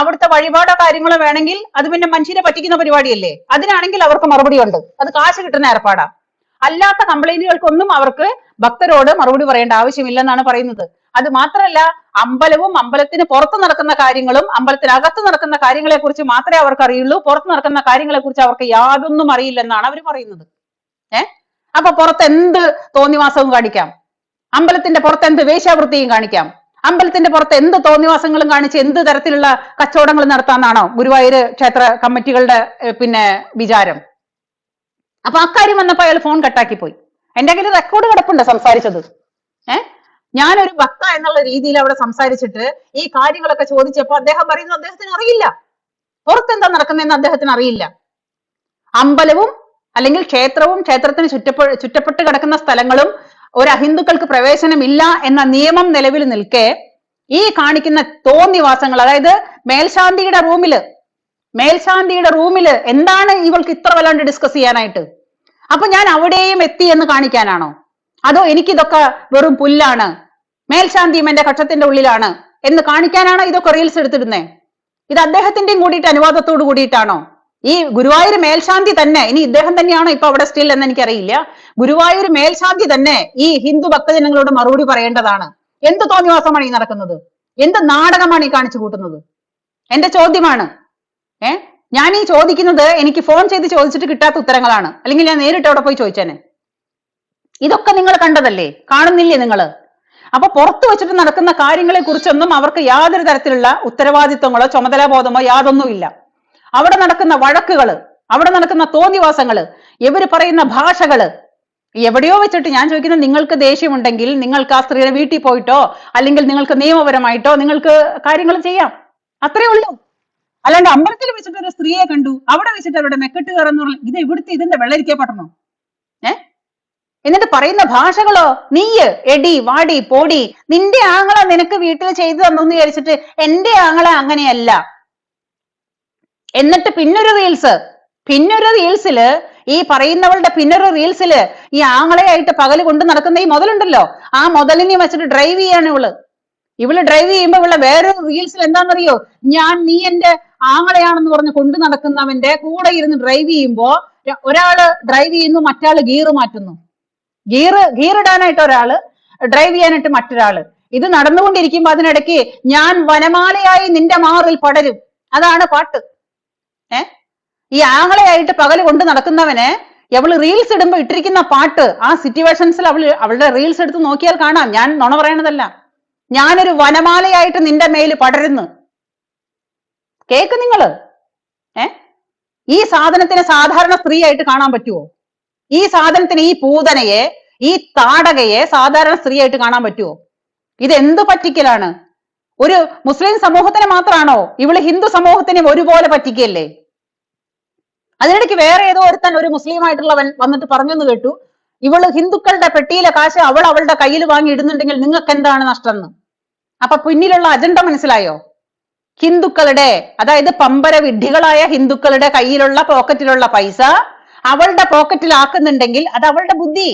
അവിടുത്തെ വഴിപാടോ കാര്യങ്ങളോ വേണമെങ്കിൽ അത് പിന്നെ മനുഷ്യരെ പറ്റിക്കുന്ന പരിപാടിയല്ലേ, അതിനാണെങ്കിൽ അവർക്ക് മറുപടി ഉണ്ട്, അത് കാശ് കിട്ടുന്ന ഏർപ്പാടാ. അല്ലാത്ത കംപ്ലൈന്റുകൾക്കൊന്നും അവർക്ക് ഭക്തരോട് മറുപടി പറയേണ്ട ആവശ്യമില്ലെന്നാണ് പറയുന്നത്. അത് മാത്രമല്ല, അമ്പലവും അമ്പലത്തിന് പുറത്ത് നടക്കുന്ന കാര്യങ്ങളും അമ്പലത്തിനകത്ത് നടക്കുന്ന കാര്യങ്ങളെ കുറിച്ച് മാത്രമേ അവർക്ക് അറിയുള്ളൂ, പുറത്ത് നടക്കുന്ന കാര്യങ്ങളെ കുറിച്ച് അവർക്ക് യാതൊന്നും അറിയില്ലെന്നാണ് അവർ പറയുന്നത്. അപ്പൊ പുറത്ത് എന്ത് തോന്നിവാസവും കാണിക്കാം, അമ്പലത്തിന്റെ പുറത്ത് എന്ത് വേശ്യാവൃത്തിയും കാണിക്കാം, അമ്പലത്തിന്റെ പുറത്ത് എന്ത് തോന്നിവാസങ്ങളും കാണിച്ച് എന്ത് തരത്തിലുള്ള കച്ചവടങ്ങൾ നടത്താന്നാണോ ഗുരുവായൂർ ക്ഷേത്ര കമ്മിറ്റികളുടെ പിന്നെ വിചാരം? അപ്പൊ അക്കാര്യം വന്നപ്പോ അയാൾ ഫോൺ കട്ടാക്കി പോയി. എന്റെ കയ്യിൽ റെക്കോർഡ് കിടപ്പുണ്ട് സംസാരിച്ചത്. ഞാനൊരു ഭക്ത എന്നുള്ള രീതിയിൽ അവിടെ സംസാരിച്ചിട്ട് ഈ കാര്യങ്ങളൊക്കെ ചോദിച്ചപ്പോ അദ്ദേഹം പറയുന്നത് അദ്ദേഹത്തിന് അറിയില്ല, പുറത്തെന്താ നടക്കുന്നതെന്ന് അദ്ദേഹത്തിന് അറിയില്ല. അമ്പലവും അല്ലെങ്കിൽ ക്ഷേത്രത്തിന് ചുറ്റപ്പെട്ട് കിടക്കുന്ന സ്ഥലങ്ങളും ഒരു അഹിന്ദുക്കൾക്ക് പ്രവേശനമില്ല എന്ന നിയമം നിലവിൽ നിൽക്കെ ഈ കാണിക്കുന്ന തോന്നിവാസങ്ങൾ, അതായത് മേൽശാന്തിയുടെ റൂമില് എന്താണ് ഇവൾക്ക് ഇത്ര വല്ലാണ്ട് ഡിസ്കസ് ചെയ്യാനായിട്ട്? അപ്പൊ ഞാൻ അവിടെയും എത്തി എന്ന് കാണിക്കാനാണോ? അതോ എനിക്കിതൊക്കെ വെറും പുല്ലാണ്, മേൽശാന്തിയും എന്റെ കക്ഷത്തിന്റെ ഉള്ളിലാണ് എന്ന് കാണിക്കാനാണോ ഇതൊക്കെ റീൽസ് എടുത്തിടുന്നേ? ഇത് അദ്ദേഹത്തിന്റെയും കൂടിയിട്ട് അനുവാദത്തോട് കൂടിയിട്ടാണോ? ഈ ഗുരുവായൂർ മേൽശാന്തി തന്നെ, ഇനി ഇദ്ദേഹം തന്നെയാണോ ഇപ്പൊ അവിടെ സ്റ്റിൽ എന്ന് എനിക്കറിയില്ല, ഗുരുവായൂർ മേൽശാന്തി തന്നെ ഈ ഹിന്ദു ഭക്തജനങ്ങളോട് മറുപടി പറയേണ്ടതാണ്. എന്ത് തോന്നിവാസമാണ് ഈ നടക്കുന്നത്? എന്ത് നാടകമാണ് ഈ കാണിച്ചു കൂട്ടുന്നത്? എന്റെ ചോദ്യമാണ്. ഞാൻ ഈ ചോദിക്കുന്നത് എനിക്ക് ഫോൺ ചെയ്ത് ചോദിച്ചിട്ട് കിട്ടാത്ത ഉത്തരങ്ങളാണ്, അല്ലെങ്കിൽ ഞാൻ നേരിട്ട് അവിടെ പോയി ചോദിച്ചേനെ. ഇതൊക്കെ നിങ്ങൾ കണ്ടതല്ലേ, കാണുന്നില്ലേ നിങ്ങള്? അപ്പൊ പുറത്തു വെച്ചിട്ട് നടക്കുന്ന കാര്യങ്ങളെ കുറിച്ചൊന്നും അവർക്ക് യാതൊരു തരത്തിലുള്ള ഉത്തരവാദിത്വങ്ങളോ ചുമതലാബോധമോ യാതൊന്നുമില്ല. അവിടെ നടക്കുന്ന വഴക്കുകള്, അവിടെ നടക്കുന്ന തോന്നിവാസങ്ങള്, ഇവര് പറയുന്ന ഭാഷകള്, എവിടെയോ വെച്ചിട്ട് ഞാൻ ചോദിക്കുന്നത്, നിങ്ങൾക്ക് ദേഷ്യമുണ്ടെങ്കിൽ നിങ്ങൾക്ക് ആ സ്ത്രീയുടെ വീട്ടിൽ പോയിട്ടോ അല്ലെങ്കിൽ നിങ്ങൾക്ക് നിയമപരമായിട്ടോ നിങ്ങൾക്ക് കാര്യങ്ങൾ ചെയ്യാം, അത്രേ ഉള്ളൂ. അല്ലാണ്ട് അമ്പലത്തിൽ വെച്ചിട്ട് ഒരു സ്ത്രീയെ കണ്ടു, അവിടെ വെച്ചിട്ട് അവരുടെ മെക്കെട്ട് കയറുന്ന ഇത് ഇവിടുത്തെ ഇതിന്റെ വെള്ളരിക്കപ്പെടണോ? എന്നിട്ട് പറയുന്ന ഭാഷകളോ, നീയ് എടി വാടി പോടി, നിന്റെ ആങ്ങള നിനക്ക് വീട്ടിൽ ചെയ്തു തന്നു വിചാരിച്ചിട്ട് എന്റെ ആങ്ങള അങ്ങനെയല്ല. എന്നിട്ട് പിന്നൊരു റീൽസില് ഈ പറയുന്നവളുടെ പിന്നൊരു റീൽസില് ഈ ആങ്ങളെയായിട്ട് പകല് കൊണ്ട് നടക്കുന്ന ഈ മുതലുണ്ടല്ലോ, ആ മുതലിനെ വെച്ചിട്ട് ഡ്രൈവ് ചെയ്യാണ് ഇവള് ഡ്രൈവ് ചെയ്യുമ്പോ ഇവളെ വേറൊരു റീൽസിൽ എന്താണെന്നറിയോ, നീ എന്റെ ആങ്ങളെയാണെന്ന് പറഞ്ഞ് കൊണ്ടു നടക്കുന്നവന്റെ കൂടെ ഇരുന്ന് ഡ്രൈവ് ചെയ്യുമ്പോ ഒരാള് ഡ്രൈവ് ചെയ്യുന്നു, മറ്റാള് ഗിയർ മാറ്റുന്നു, ഗിയർ ഇടാനായിട്ട് ഒരാള്, ഡ്രൈവ് ചെയ്യാനായിട്ട് മറ്റൊരാള്. ഇത് നടന്നുകൊണ്ടിരിക്കുമ്പോ അതിനിടയ്ക്ക് ഞാൻ വനമാലയായി നിന്റെ മാറിൽ പടരും, അതാണ് പാട്ട്. ഈ ആങ്ങളെയായിട്ട് പകല് കൊണ്ട് നടക്കുന്നവന് അവള് റീൽസ് ഇടുമ്പോ ഇട്ടിരിക്കുന്ന പാട്ട്, ആ സിറ്റുവേഷൻസിൽ അവളുടെ റീൽസ് എടുത്ത് നോക്കിയാൽ കാണാം. ഞാൻ നുണ പറയണതല്ല, ഞാനൊരു വനമാലയായിട്ട് നിന്റെ മേല് പടരുന്നു. കേക്ക് നിങ്ങള്. ഈ സാധനത്തിന് സാധാരണ സ്ത്രീ ആയിട്ട് കാണാൻ പറ്റുമോ? ഈ സാധനത്തിന്, ഈ പൂതനയെ, ഈ താടകയെ സാധാരണ സ്ത്രീ ആയിട്ട് കാണാൻ പറ്റുമോ? ഇത് എന്ത് പറ്റിക്കലാണ്? ഒരു മുസ്ലിം സമൂഹത്തിന് മാത്രമാണോ? ഇവള് ഹിന്ദു സമൂഹത്തിനും ഒരുപോലെ പറ്റിക്കല്ലേ? അതിനിടയ്ക്ക് വേറെ ഏതോ ഒരുത്തൻ, ഒരു മുസ്ലിം ആയിട്ടുള്ളവൻ വന്നിട്ട് പറഞ്ഞെന്ന് കേട്ടു, ഇവള് ഹിന്ദുക്കളുടെ പെട്ടിയിലെ കാശ് അവളുടെ കയ്യിൽ വാങ്ങി ഇടുന്നുണ്ടെങ്കിൽ നിങ്ങൾക്ക് എന്താണ് നഷ്ടം എന്ന്. അപ്പൊ പിന്നിലുള്ള അജണ്ട മനസ്സിലായോ? ഹിന്ദുക്കളുടെ, അതായത് പമ്പര വിഡ്ഢികളായ ഹിന്ദുക്കളുടെ കയ്യിലുള്ള പോക്കറ്റിലുള്ള പൈസ അവളുടെ പോക്കറ്റിലാക്കുന്നുണ്ടെങ്കിൽ അത് അവളുടെ ബുദ്ധി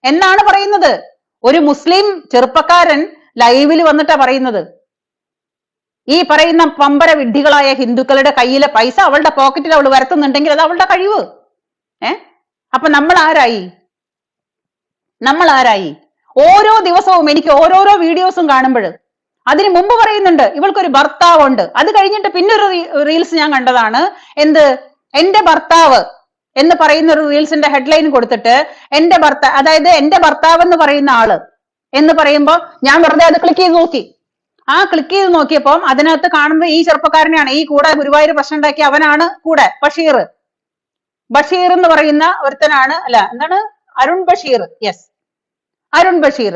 എന്നാണ് പറയുന്നത്. ഒരു മുസ്ലിം ചെറുപ്പക്കാരൻ ലൈവിൽ വന്നിട്ടാ പറയുന്നത്, ഈ പറയുന്ന പമ്പര വിഡ്ഢികളായ ഹിന്ദുക്കളുടെ കയ്യിലെ പൈസ അവളുടെ പോക്കറ്റിൽ അവൾ വരുത്തുന്നുണ്ടെങ്കിൽ അത് അവളുടെ കഴിവ്. അപ്പൊ നമ്മൾ ആരായി? ഓരോ ദിവസവും എനിക്ക് ഓരോരോ വീഡിയോസും കാണുമ്പോൾ അതിന് മുമ്പ് പറയുന്നുണ്ട് ഇവൾക്കൊരു ഭർത്താവുണ്ട്. അത് കഴിഞ്ഞിട്ട് പിന്നൊരു റീൽസ് ഞാൻ കണ്ടതാണ്, എന്റെ ഭർത്താവ് എന്ന് പറയുന്ന ഒരു റീൽസിന്റെ ഹെഡ്ലൈൻ കൊടുത്തിട്ട് എന്റെ ഭർത്താവ്, അതായത് എന്റെ ഭർത്താവ് എന്ന് പറയുന്ന ആള് എന്ന് പറയുമ്പോ ഞാൻ വെറുതെ അത് ക്ലിക്ക് ചെയ്ത് നോക്കിയപ്പോൾ അതിനകത്ത് കാണുന്നത് ഈ ചെറുപ്പക്കാരനെയാണ്. ഈ കൂടെ ഗുരുവായൂർ പ്രശ്നം ഉണ്ടാക്കിയ അവനാണ് കൂടെ, ബഷീർ എന്ന് പറയുന്ന ഒരുത്തനാണ്. അരുൺ ബഷീർ. യെസ്, അരുൺ ബഷീർ.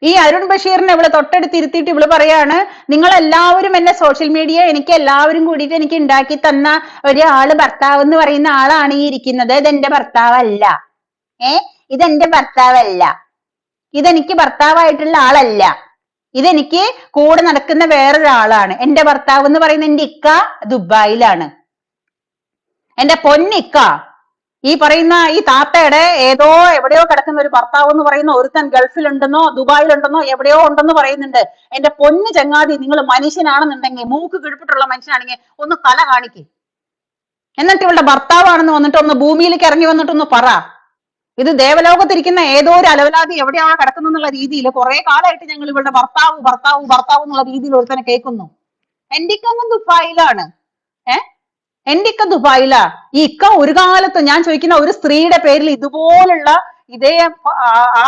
ഈ അരുൺ ബഷീറിനെ ഇവള് തൊട്ടടുത്തിരുത്തിയിട്ട് ഇവള് പറയാണ്, നിങ്ങൾ എല്ലാവരും എന്നെ സോഷ്യൽ മീഡിയ എനിക്ക് എല്ലാവരും കൂടിയിട്ട് എനിക്ക് ഉണ്ടാക്കി തന്ന ഒരാള് ഭർത്താവ് എന്ന് പറയുന്ന ആളാണ് ഈ ഇരിക്കുന്നത്. ഇതെന്റെ ഭർത്താവല്ല, ഇതെന്റെ ഭർത്താവല്ല, ഇതെനിക്ക് ഭർത്താവായിട്ടുള്ള ആളല്ല, ഇതെനിക്ക് കൂടെ നടക്കുന്ന വേറൊരാളാണ്. എന്റെ ഭർത്താവ് എന്ന് പറയുന്ന എന്റെ ഇക്ക ദുബായിലാണ്. എന്റെ പൊന്നിക്ക, ഈ പറയുന്ന ഈ താത്തയുടെ എവിടെയോ കിടക്കുന്ന ഒരു ഭർത്താവ് എന്ന് പറയുന്ന ഒരുത്തൻ ഗൾഫിലുണ്ടെന്നോ ദുബായിലുണ്ടെന്നോ എവിടെയോ ഉണ്ടെന്ന് പറയുന്നുണ്ട്. എന്റെ പൊന്ന് ചങ്ങാതി, നിങ്ങൾ മനുഷ്യനാണെന്നുണ്ടെങ്കിൽ, മൂക്ക് കിഴിപ്പിട്ടുള്ള മനുഷ്യനാണെങ്കിൽ ഒന്ന് തല കാണിക്ക്. എന്നിട്ട് ഇവളുടെ ഭർത്താവാണെന്ന് വന്നിട്ട് ഒന്ന് ഭൂമിയിലേക്ക് ഇറങ്ങി വന്നിട്ടൊന്ന് പറ. ഇത് ദേവലോകത്തിരിക്കുന്ന ഏതോ ഒരു അലവലാതി എവിടെയാണ് കിടക്കുന്നുള്ള രീതിയിൽ കുറെ കാലമായിട്ട് ഞങ്ങൾ ഇവളുടെ ഭർത്താവ് എന്നുള്ള രീതിയിൽ ഒരുത്തനെ കേൾക്കുന്നു. എന്റെ ഇക്ക അങ്ങ് ദുബായിലാണ്. എന്റെ ഇക്ക ദുബായിലാ. ഈ ഇക്ക ഒരു കാലത്ത് ഞാൻ ചോദിക്കുന്ന ഒരു സ്ത്രീയുടെ പേരിൽ ഇതുപോലുള്ള ഇതേ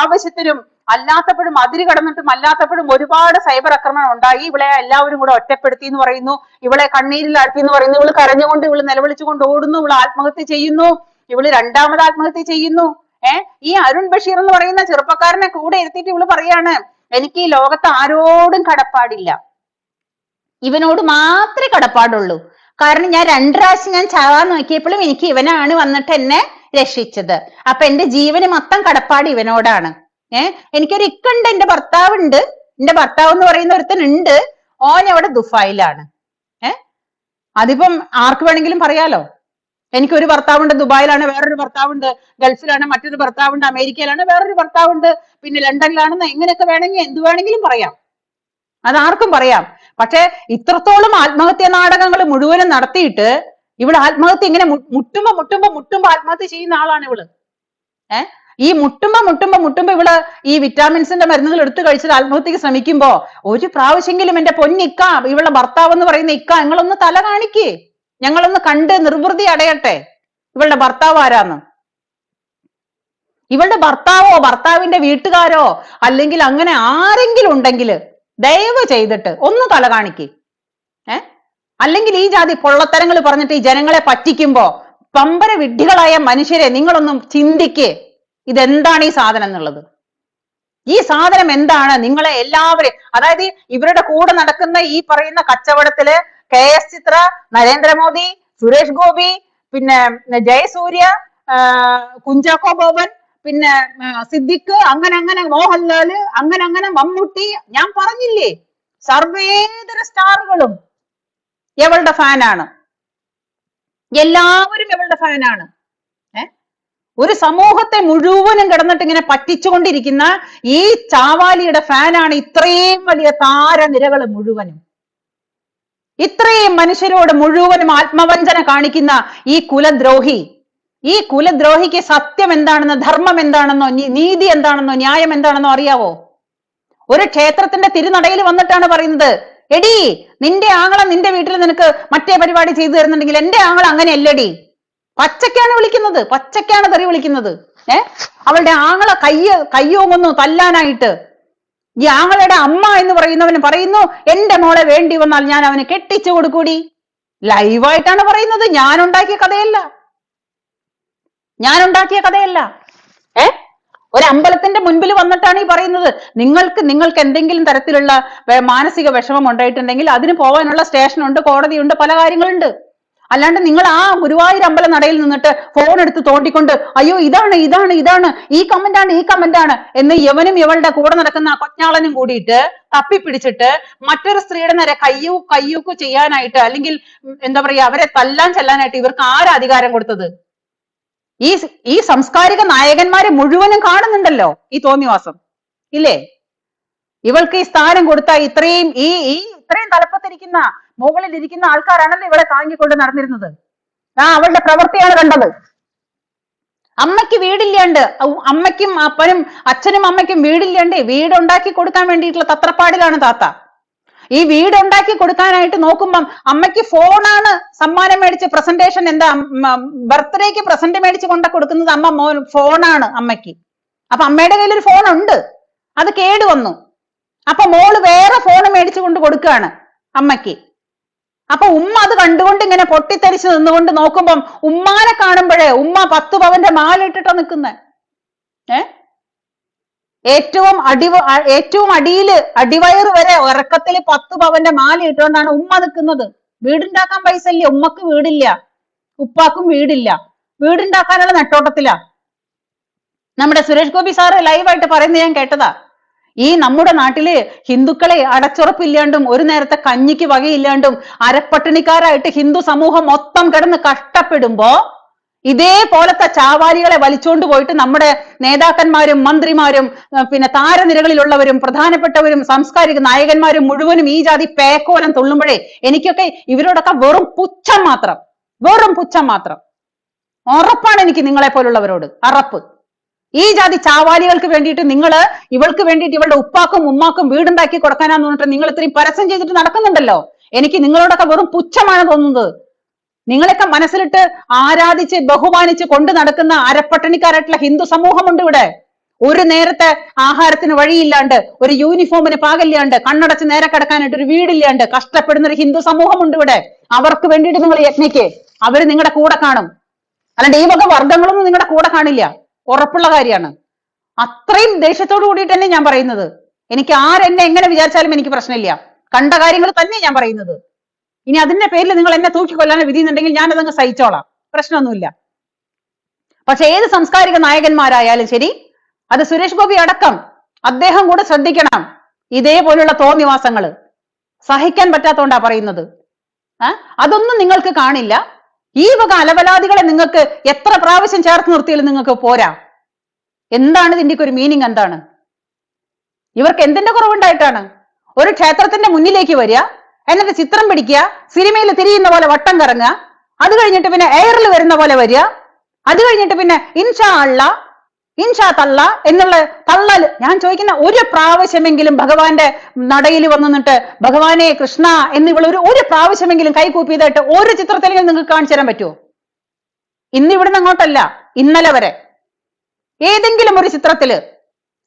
ആവശ്യത്തിനും അല്ലാത്തപ്പോഴും അതിര് കടന്നിട്ടും അല്ലാത്തപ്പോഴും ഒരുപാട് സൈബർ ആക്രമണം ഉണ്ടായി. ഇവളെ എല്ലാവരും കൂടെ ഒറ്റപ്പെടുത്തി എന്ന് പറയുന്നു, ഇവളെ കണ്ണീരിലാഴ്ത്തി എന്ന് പറയുന്നു, ഇവള് കരഞ്ഞുകൊണ്ട് ഇവള് നിലവിളിച്ചുകൊണ്ട് ഓടുന്നു, ഇവള് ആത്മഹത്യ ചെയ്യുന്നു, ഇവള് രണ്ടാമത് ആത്മഹത്യ ചെയ്യുന്നു. ഈ അരുൺ ബഷീർ എന്ന് പറയുന്ന ചെറുപ്പക്കാരനെ കൂടെ ഇരുത്തിയിട്ട് ഇവള് പറയാണ്, എനിക്ക് ഈ ലോകത്ത് ആരോടും കടപ്പാടില്ല, ഇവനോട് മാത്രമേ കടപ്പാടുള്ളൂ. കാരണം ഞാൻ 2 പ്രാവശ്യം ഞാൻ ചാവാൻ നോക്കിയപ്പോഴും എനിക്ക് ഇവനാണ് വന്നിട്ട് എന്നെ രക്ഷിച്ചത്. അപ്പൊ എന്റെ ജീവന് മൊത്തം കടപ്പാട് ഇവനോടാണ്. എനിക്കൊരു ഇക്കുണ്ട്, എന്റെ ഭർത്താവുണ്ട്, എന്റെ ഭർത്താവ് എന്ന് പറയുന്ന ഒരുത്തനുണ്ട്, ഓൻ അവിടെ ദുബായിലാണ്. അതിപ്പം ആർക്ക് വേണമെങ്കിലും പറയാലോ. എനിക്കൊരു ഭർത്താവുണ്ട്, ദുബായിലാണ്, വേറൊരു ഭർത്താവുണ്ട്, ഗൾഫിലാണ്, മറ്റൊരു ഭർത്താവുണ്ട്, അമേരിക്കയിലാണ്, വേറൊരു ഭർത്താവുണ്ട്, പിന്നെ ലണ്ടനിലാണെന്ന്, എങ്ങനെയൊക്കെ വേണമെങ്കിൽ എന്ത് വേണമെങ്കിലും പറയാം, അതാർക്കും പറയാം. പക്ഷെ ഇത്രത്തോളം ആത്മഹത്യ നാടകങ്ങൾ മുഴുവനും നടത്തിയിട്ട് ഇവള് ആത്മഹത്യ ഇങ്ങനെ മുട്ടുമ്പോ ആത്മഹത്യ ചെയ്യുന്ന ആളാണ് ഇവള്. ഈ മുട്ടുമ്പോ ഇവള് ഈ വിറ്റാമിൻസിന്റെ മരുന്നുകൾ എടുത്തു കഴിച്ചിട്ട് ആത്മഹത്യക്ക് ശ്രമിക്കുമ്പോ ഒരു പ്രാവശ്യമെങ്കിലും എന്റെ പൊന്നിക്ക, ഇവളുടെ ഭർത്താവ് എന്ന് പറയുന്ന ഇക്ക, നിങ്ങളൊന്ന് തല കാണിക്കേ, ഞങ്ങളൊന്ന് കണ്ട് നിർവൃതി അടയട്ടെ ഇവളുടെ ഭർത്താവ് ആരാന്ന്. ഇവളുടെ ഭർത്താവോ ഭർത്താവിന്റെ വീട്ടുകാരോ അല്ലെങ്കിൽ അങ്ങനെ ആരെങ്കിലും ഉണ്ടെങ്കിൽ ദയവ് ചെയ്തിട്ട് ഒന്ന് തല കാണിക്ക്. അല്ലെങ്കിൽ ഈ ജാതി പൊള്ളത്തരങ്ങൾ പറഞ്ഞിട്ട് ഈ ജനങ്ങളെ പറ്റിക്കുമ്പോ പമ്പര വിഡ്ഢികളായ മനുഷ്യരെ നിങ്ങളൊന്നും ചിന്തിക്ക്, ഇതെന്താണ് ഈ സാധനം എന്നുള്ളത്. ഈ സാധനം എന്താണ്? നിങ്ങളെ എല്ലാവരും, അതായത് ഇവരുടെ കൂടെ നടക്കുന്ന ഈ പറയുന്ന കച്ചവടത്തില് KS ചിത്ര, നരേന്ദ്രമോദി, സുരേഷ് ഗോപി, പിന്നെ ജയസൂര്യ, കുഞ്ചാക്കോ ബോബൻ, പിന്നെ സിദ്ദിഖ്, അങ്ങനെ മോഹൻലാല്, അങ്ങനെ മമ്മൂട്ടി, ഞാൻ പറഞ്ഞില്ലേ, സർവേതര സ്റ്റാറുകളും എവളുടെ ഫാനാണ്. എല്ലാവരും എവളുടെ ഫാനാണ്. ഒരു സമൂഹത്തെ മുഴുവനും കിടന്നിട്ട് ഇങ്ങനെ പറ്റിച്ചുകൊണ്ടിരിക്കുന്ന ഈ ചാവാലിയുടെ ഫാനാണ് ഇത്രയും വലിയ താരനിരകൾ മുഴുവനും. ഇത്രയും മനുഷ്യരോട് മുഴുവനും ആത്മവഞ്ചന കാണിക്കുന്ന ഈ കുലദ്രോഹി, ഈ കുലദ്രോഹിക്ക് സത്യം എന്താണെന്നോ, ധർമ്മം എന്താണെന്നോ, നീതി എന്താണെന്നോ, ന്യായം എന്താണെന്നോ അറിയാവോ? ഒരു ക്ഷേത്രത്തിന്റെ തിരുനടയിൽ വന്നിട്ടാണ് പറയുന്നത്, എടി നിന്റെ ആങ്ങള നിന്റെ വീട്ടിൽ നിനക്ക് മറ്റേ പരിപാടി ചെയ്തു തരുന്നുണ്ടെങ്കിൽ എന്റെ ആങ്ങള അങ്ങനെയല്ലടി. പച്ചക്കാണ് വിളിക്കുന്നത്, പച്ചക്കാണ് തെറി വിളിക്കുന്നത്. അവളുടെ ആങ്ങള കയ്യോങ്ങുന്നു തല്ലാനായിട്ട്. ഈ ആങ്ങളുടെ അമ്മ എന്ന് പറയുന്നവന് പറയുന്നു, എന്റെ മോളെ വേണ്ടി വന്നാൽ ഞാൻ അവന് കെട്ടിച്ചു കൊടുക്കൂടി. ലൈവായിട്ടാണ് പറയുന്നത്, ഞാൻ ഉണ്ടാക്കിയ കഥയല്ല. ഒരു അമ്പലത്തിന്റെ മുൻപിൽ വന്നിട്ടാണ് ഈ പറയുന്നത്, നിങ്ങൾക്ക് എന്തെങ്കിലും തരത്തിലുള്ള മാനസിക വിഷമം ഉണ്ടായിട്ടുണ്ടെങ്കിൽ അതിന് പോകാനുള്ള സ്റ്റേഷനുണ്ട്, കോടതിയുണ്ട്, പല കാര്യങ്ങളുണ്ട്. അല്ലാണ്ട് നിങ്ങൾ ആ ഗുരുവായൂർ അമ്പല നടയിൽ നിന്നിട്ട് ഫോൺ എടുത്ത് തോണ്ടിക്കൊണ്ട് അയ്യോ ഇതാണ് ഈ കമന്റ് ആണ് എന്ന് യവനും ഇവളുടെ കൂടെ നടക്കുന്ന കൊഞ്ഞാളനും കൂടിയിട്ട് തപ്പിപ്പിടിച്ചിട്ട് മറ്റൊരു സ്ത്രീയുടെ നേരെ കയ്യൂക്ക് ചെയ്യാനായിട്ട്, അല്ലെങ്കിൽ എന്താ പറയാ, അവരെ തല്ലാൻ ചെല്ലാനായിട്ട് ഇവർക്ക് ആരാ അധികാരം കൊടുത്തത്? ഈ സാംസ്കാരിക നായകന്മാരെ മുഴുവനും കാണുന്നുണ്ടല്ലോ ഈ തോന്നിവാസം, ഇല്ലേ? ഇവൾക്ക് ഈ സ്ഥാനം കൊടുത്ത ഇത്രയും തലപ്പത്തിരിക്കുന്ന മുകളിൽ ഇരിക്കുന്ന ആൾക്കാരാണല്ലോ ഇവളെ താങ്ങിക്കൊണ്ട് നടന്നിരുന്നത്. അവളുടെ പ്രവൃത്തിയാണ് കണ്ടത്. അമ്മയ്ക്ക് വീടില്ലാണ്ട്, അമ്മയ്ക്കും അച്ഛനും അമ്മയ്ക്കും വീടില്ലാണ്ട് വീടുണ്ടാക്കി കൊടുക്കാൻ വേണ്ടിയിട്ടുള്ള തത്രപ്പാടിലാണ് താത്ത. ഈ വീടുണ്ടാക്കി കൊടുക്കാനായിട്ട് നോക്കുമ്പം അമ്മയ്ക്ക് ഫോണാണ് സമ്മാനം മേടിച്ച് പ്രസന്റേഷൻ, എന്താ ബർത്ത്ഡേക്ക് പ്രസന്റ് മേടിച്ച് കൊണ്ട കൊടുക്കുന്നത് ഫോണാണ് അമ്മയ്ക്ക്. അപ്പൊ അമ്മയുടെ കയ്യിൽ ഒരു ഫോൺ ഉണ്ട്, അത് കേടുവന്നു. അപ്പൊ മോള് വേറെ ഫോൺ മേടിച്ചു കൊണ്ട് കൊടുക്കുകയാണ് അമ്മയ്ക്ക്. അപ്പൊ ഉമ്മ അത് കണ്ടുകൊണ്ട് ഇങ്ങനെ പൊട്ടിത്തെറിച്ച് നിന്നുകൊണ്ട് നോക്കുമ്പം ഉമ്മാനെ കാണുമ്പോഴേ ഉമ്മ 10 പവന്റെ മാല ഇട്ടിട്ടാ നിൽക്കുന്നത്. ഏറ്റവും അടിയില് അടിവയറ് വരെ ഉറക്കത്തില് 10 പവന്റെ മാല ഇട്ടുകൊണ്ടാണ് ഉമ്മ നിൽക്കുന്നത്. വീടുണ്ടാക്കാൻ പൈസ ഇല്ല, ഉമ്മക്ക് വീടില്ല, ഉപ്പാക്കും വീടില്ല, വീടുണ്ടാക്കാനുള്ള നെട്ടോട്ടത്തിലാ. നമ്മുടെ സുരേഷ് ഗോപി സാറ് ലൈവായിട്ട് പറയുന്നത് ഞാൻ കേട്ടതാ. ഈ നമ്മുടെ നാട്ടില് ഹിന്ദുക്കളെ അടച്ചുറപ്പില്ലാണ്ടും ഒരു നേരത്തെ കഞ്ഞിക്ക് വകയില്ലാണ്ടും അരപ്പട്ടിണിക്കാരായിട്ട് ഹിന്ദു സമൂഹം മൊത്തം കിടന്ന് കഷ്ടപ്പെടുമ്പോ ഇതേപോലത്തെ ചാവാലികളെ വലിച്ചോണ്ട് പോയിട്ട് നമ്മുടെ നേതാക്കന്മാരും മന്ത്രിമാരും പിന്നെ താരനിരകളിലുള്ളവരും പ്രധാനപ്പെട്ടവരും സാംസ്കാരിക നായകന്മാരും മുഴുവനും ഈ ജാതി പേക്കോലം തുള്ളുമ്പോഴേ എനിക്കൊക്കെ ഇവരോടൊക്കെ വെറും പുച്ഛം മാത്രം. ഉറപ്പാണ് എനിക്ക് നിങ്ങളെ പോലുള്ളവരോട്, അറപ്പ്. ഈ ജാതി ചാവാലികൾക്ക് വേണ്ടിയിട്ട് ഇവൾക്ക് വേണ്ടിയിട്ട് ഇവളുടെ ഉപ്പാക്കും ഉമ്മാക്കും വീടുണ്ടാക്കി കൊടുക്കാനാന്ന് പറഞ്ഞിട്ട് നിങ്ങൾ ഇത്രയും പരസ്യം ചെയ്തിട്ട് നടക്കുന്നുണ്ടല്ലോ. എനിക്ക് നിങ്ങളോടൊക്കെ വെറും പുച്ഛമാണ് തോന്നുന്നത്. നിങ്ങളൊക്കെ മനസ്സിലിട്ട് ആരാധിച്ച് ബഹുമാനിച്ച് കൊണ്ട് നടക്കുന്ന അരപ്പട്ടണിക്കാരായിട്ടുള്ള ഹിന്ദു സമൂഹമുണ്ട് ഇവിടെ. ഒരു നേരത്തെ ആഹാരത്തിന് വഴിയില്ലാണ്ട്, ഒരു യൂണിഫോമിന് പാകില്ലാണ്ട്, കണ്ണടച്ച് നേരെ കിടക്കാനായിട്ട് ഒരു വീടില്ലാണ്ട് കഷ്ടപ്പെടുന്ന ഒരു ഹിന്ദു സമൂഹമുണ്ട് ഇവിടെ. അവർക്ക് വേണ്ടിയിട്ട് നിങ്ങൾ യജ്ഞിക്ക്, അവര് നിങ്ങളുടെ കൂടെ കാണും. അല്ലാണ്ട് ഈ വക വർഗങ്ങളൊന്നും നിങ്ങളുടെ കൂടെ കാണില്ല, ഉറപ്പുള്ള കാര്യമാണ്. അത്രയും ദേഷ്യത്തോടു കൂടിയിട്ട് തന്നെ ഞാൻ പറയുന്നത്. എനിക്ക് ആരെന്നെ എങ്ങനെ വിചാരിച്ചാലും എനിക്ക് പ്രശ്നമില്ല, കണ്ട കാര്യങ്ങൾ തന്നെ ഞാൻ പറയുന്നത്. ഇനി അതിന്റെ പേരിൽ നിങ്ങൾ എന്നെ തൂക്കിക്കൊല്ലാൻ വിധിയുന്നുണ്ടെങ്കിൽ ഞാൻ അതങ്ങ് സഹിച്ചോളാം, പ്രശ്നമൊന്നുമില്ല. പക്ഷെ ഏത് സാംസ്കാരിക നായകന്മാരായാലും ശരി, അത് സുരേഷ് ഗോപി അടക്കം അദ്ദേഹം കൂടെ ശ്രദ്ധിക്കണം. ഇതേപോലുള്ള തോന്നിവാസങ്ങള് സഹിക്കാൻ പറ്റാത്തോണ്ടാ പറയുന്നത്. അതൊന്നും നിങ്ങൾക്ക് കാണില്ല. ഈ വക അലവലാദികളെ നിങ്ങൾക്ക് എത്ര പ്രാവശ്യം ചേർത്ത് നിർത്തിയാലും നിങ്ങൾക്ക് പോരാ. എന്താണ് ഇതിന്റെ ഒരു മീനിങ്? എന്താണ് ഇവർക്ക് എന്തിന്റെ കുറവുണ്ടായിട്ടാണ്? ഒരു ക്ഷേത്രത്തിന്റെ മുന്നിലേക്ക് വരിക, എന്നിട്ട് ചിത്രം പിടിക്കുക, സിനിമയിൽ തിരിയുന്ന പോലെ വട്ടം കറങ്ങുക, അത് കഴിഞ്ഞിട്ട് പിന്നെ എയറിൽ വരുന്ന പോലെ വരിക, അത് കഴിഞ്ഞിട്ട് പിന്നെ ഇൻഷാ അല്ലാ ഇൻഷാ തള്ള എന്നുള്ള തള്ളല്. ഞാൻ ചോദിക്കുന്ന, ഒരു പ്രാവശ്യമെങ്കിലും ഭഗവാന്റെ നടയിൽ വന്നിട്ട് ഭഗവാനെ കൃഷ്ണ എന്നിവൾ ഒരു പ്രാവശ്യമെങ്കിലും കൈകൂപ്പിയതായിട്ട് ഒരു ചിത്രത്തിലെങ്കിലും നിങ്ങൾക്ക് കാണിച്ചു തരാൻ പറ്റുമോ? ഇന്ന് ഇവിടുന്ന് അങ്ങോട്ടല്ല, ഇന്നലെ വരെ ഏതെങ്കിലും ഒരു ചിത്രത്തില്,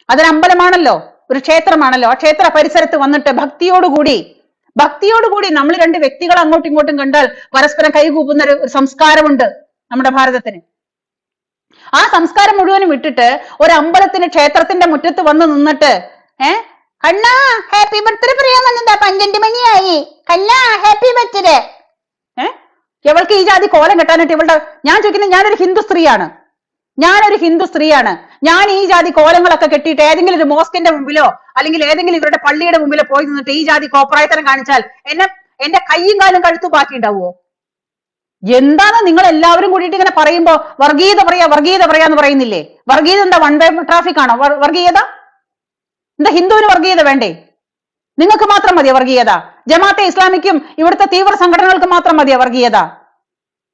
അതൊരമ്പലമാണല്ലോ, ഒരു ക്ഷേത്രമാണല്ലോ, ആ ക്ഷേത്ര പരിസരത്ത് വന്നിട്ട് ഭക്തിയോടുകൂടി നമ്മൾ രണ്ട് വ്യക്തികൾ അങ്ങോട്ടും ഇങ്ങോട്ടും കണ്ടാൽ പരസ്പരം കൈകൂപ്പുന്ന ഒരു സംസ്കാരമുണ്ട്. നമ്മുടെ ഭാരതത്തിന്. ആ സംസ്കാരം മുഴുവനും വിട്ടിട്ട് ഒരു അമ്പലത്തിന് ക്ഷേത്രത്തിന്റെ മുറ്റത്ത് വന്ന് നിന്നിട്ട് കണ്ണാ ഹാപ്പി ബർത്ത്ഡേ പറയാൻ വന്നതാ, 12 മണിയായി, കണ്ണാ ഹാപ്പി ബർത്ത്ഡേ. ഇവൾക്ക് ഈ ജാതി കോലം കെട്ടാനായിട്ട് ഇവളുടെ, ഞാൻ ചോദിക്കുന്നത്, ഞാനൊരു ഹിന്ദു സ്ത്രീയാണ്, ഞാൻ ഈ ജാതി കോലങ്ങളൊക്കെ കെട്ടിയിട്ട് ഏതെങ്കിലും ഒരു മോസ്കിന്റെ മുമ്പിലോ അല്ലെങ്കിൽ ഏതെങ്കിലും ഇവരുടെ പള്ളിയുടെ മുമ്പിലോ പോയി നിന്നിട്ട് ഈ ജാതി കോപ്രായത്തരം കാണിച്ചാൽ എന്റെ കയ്യും കാലും കഴുത്തും ബാക്കി ഉണ്ടാവുമോ? എന്താണ് നിങ്ങൾ എല്ലാവരും കൂടിയിട്ട് ഇങ്ങനെ പറയുമ്പോ വർഗീയത പറയാന്ന് പറയുന്നില്ലേ? വർഗീയത എന്താ വൺ വേ ട്രാഫിക് ആണോ വർഗീയത? എന്താ ഹിന്ദുവിന് വർഗീയത വേണ്ടേ? നിങ്ങൾക്ക് മാത്രം മതിയോ വർഗീയത? ജമാഅത്തെ ഇസ്ലാമിക്കും ഇവിടുത്തെ തീവ്ര സംഘടനകൾക്ക് മാത്രം മതിയോ വർഗീയത?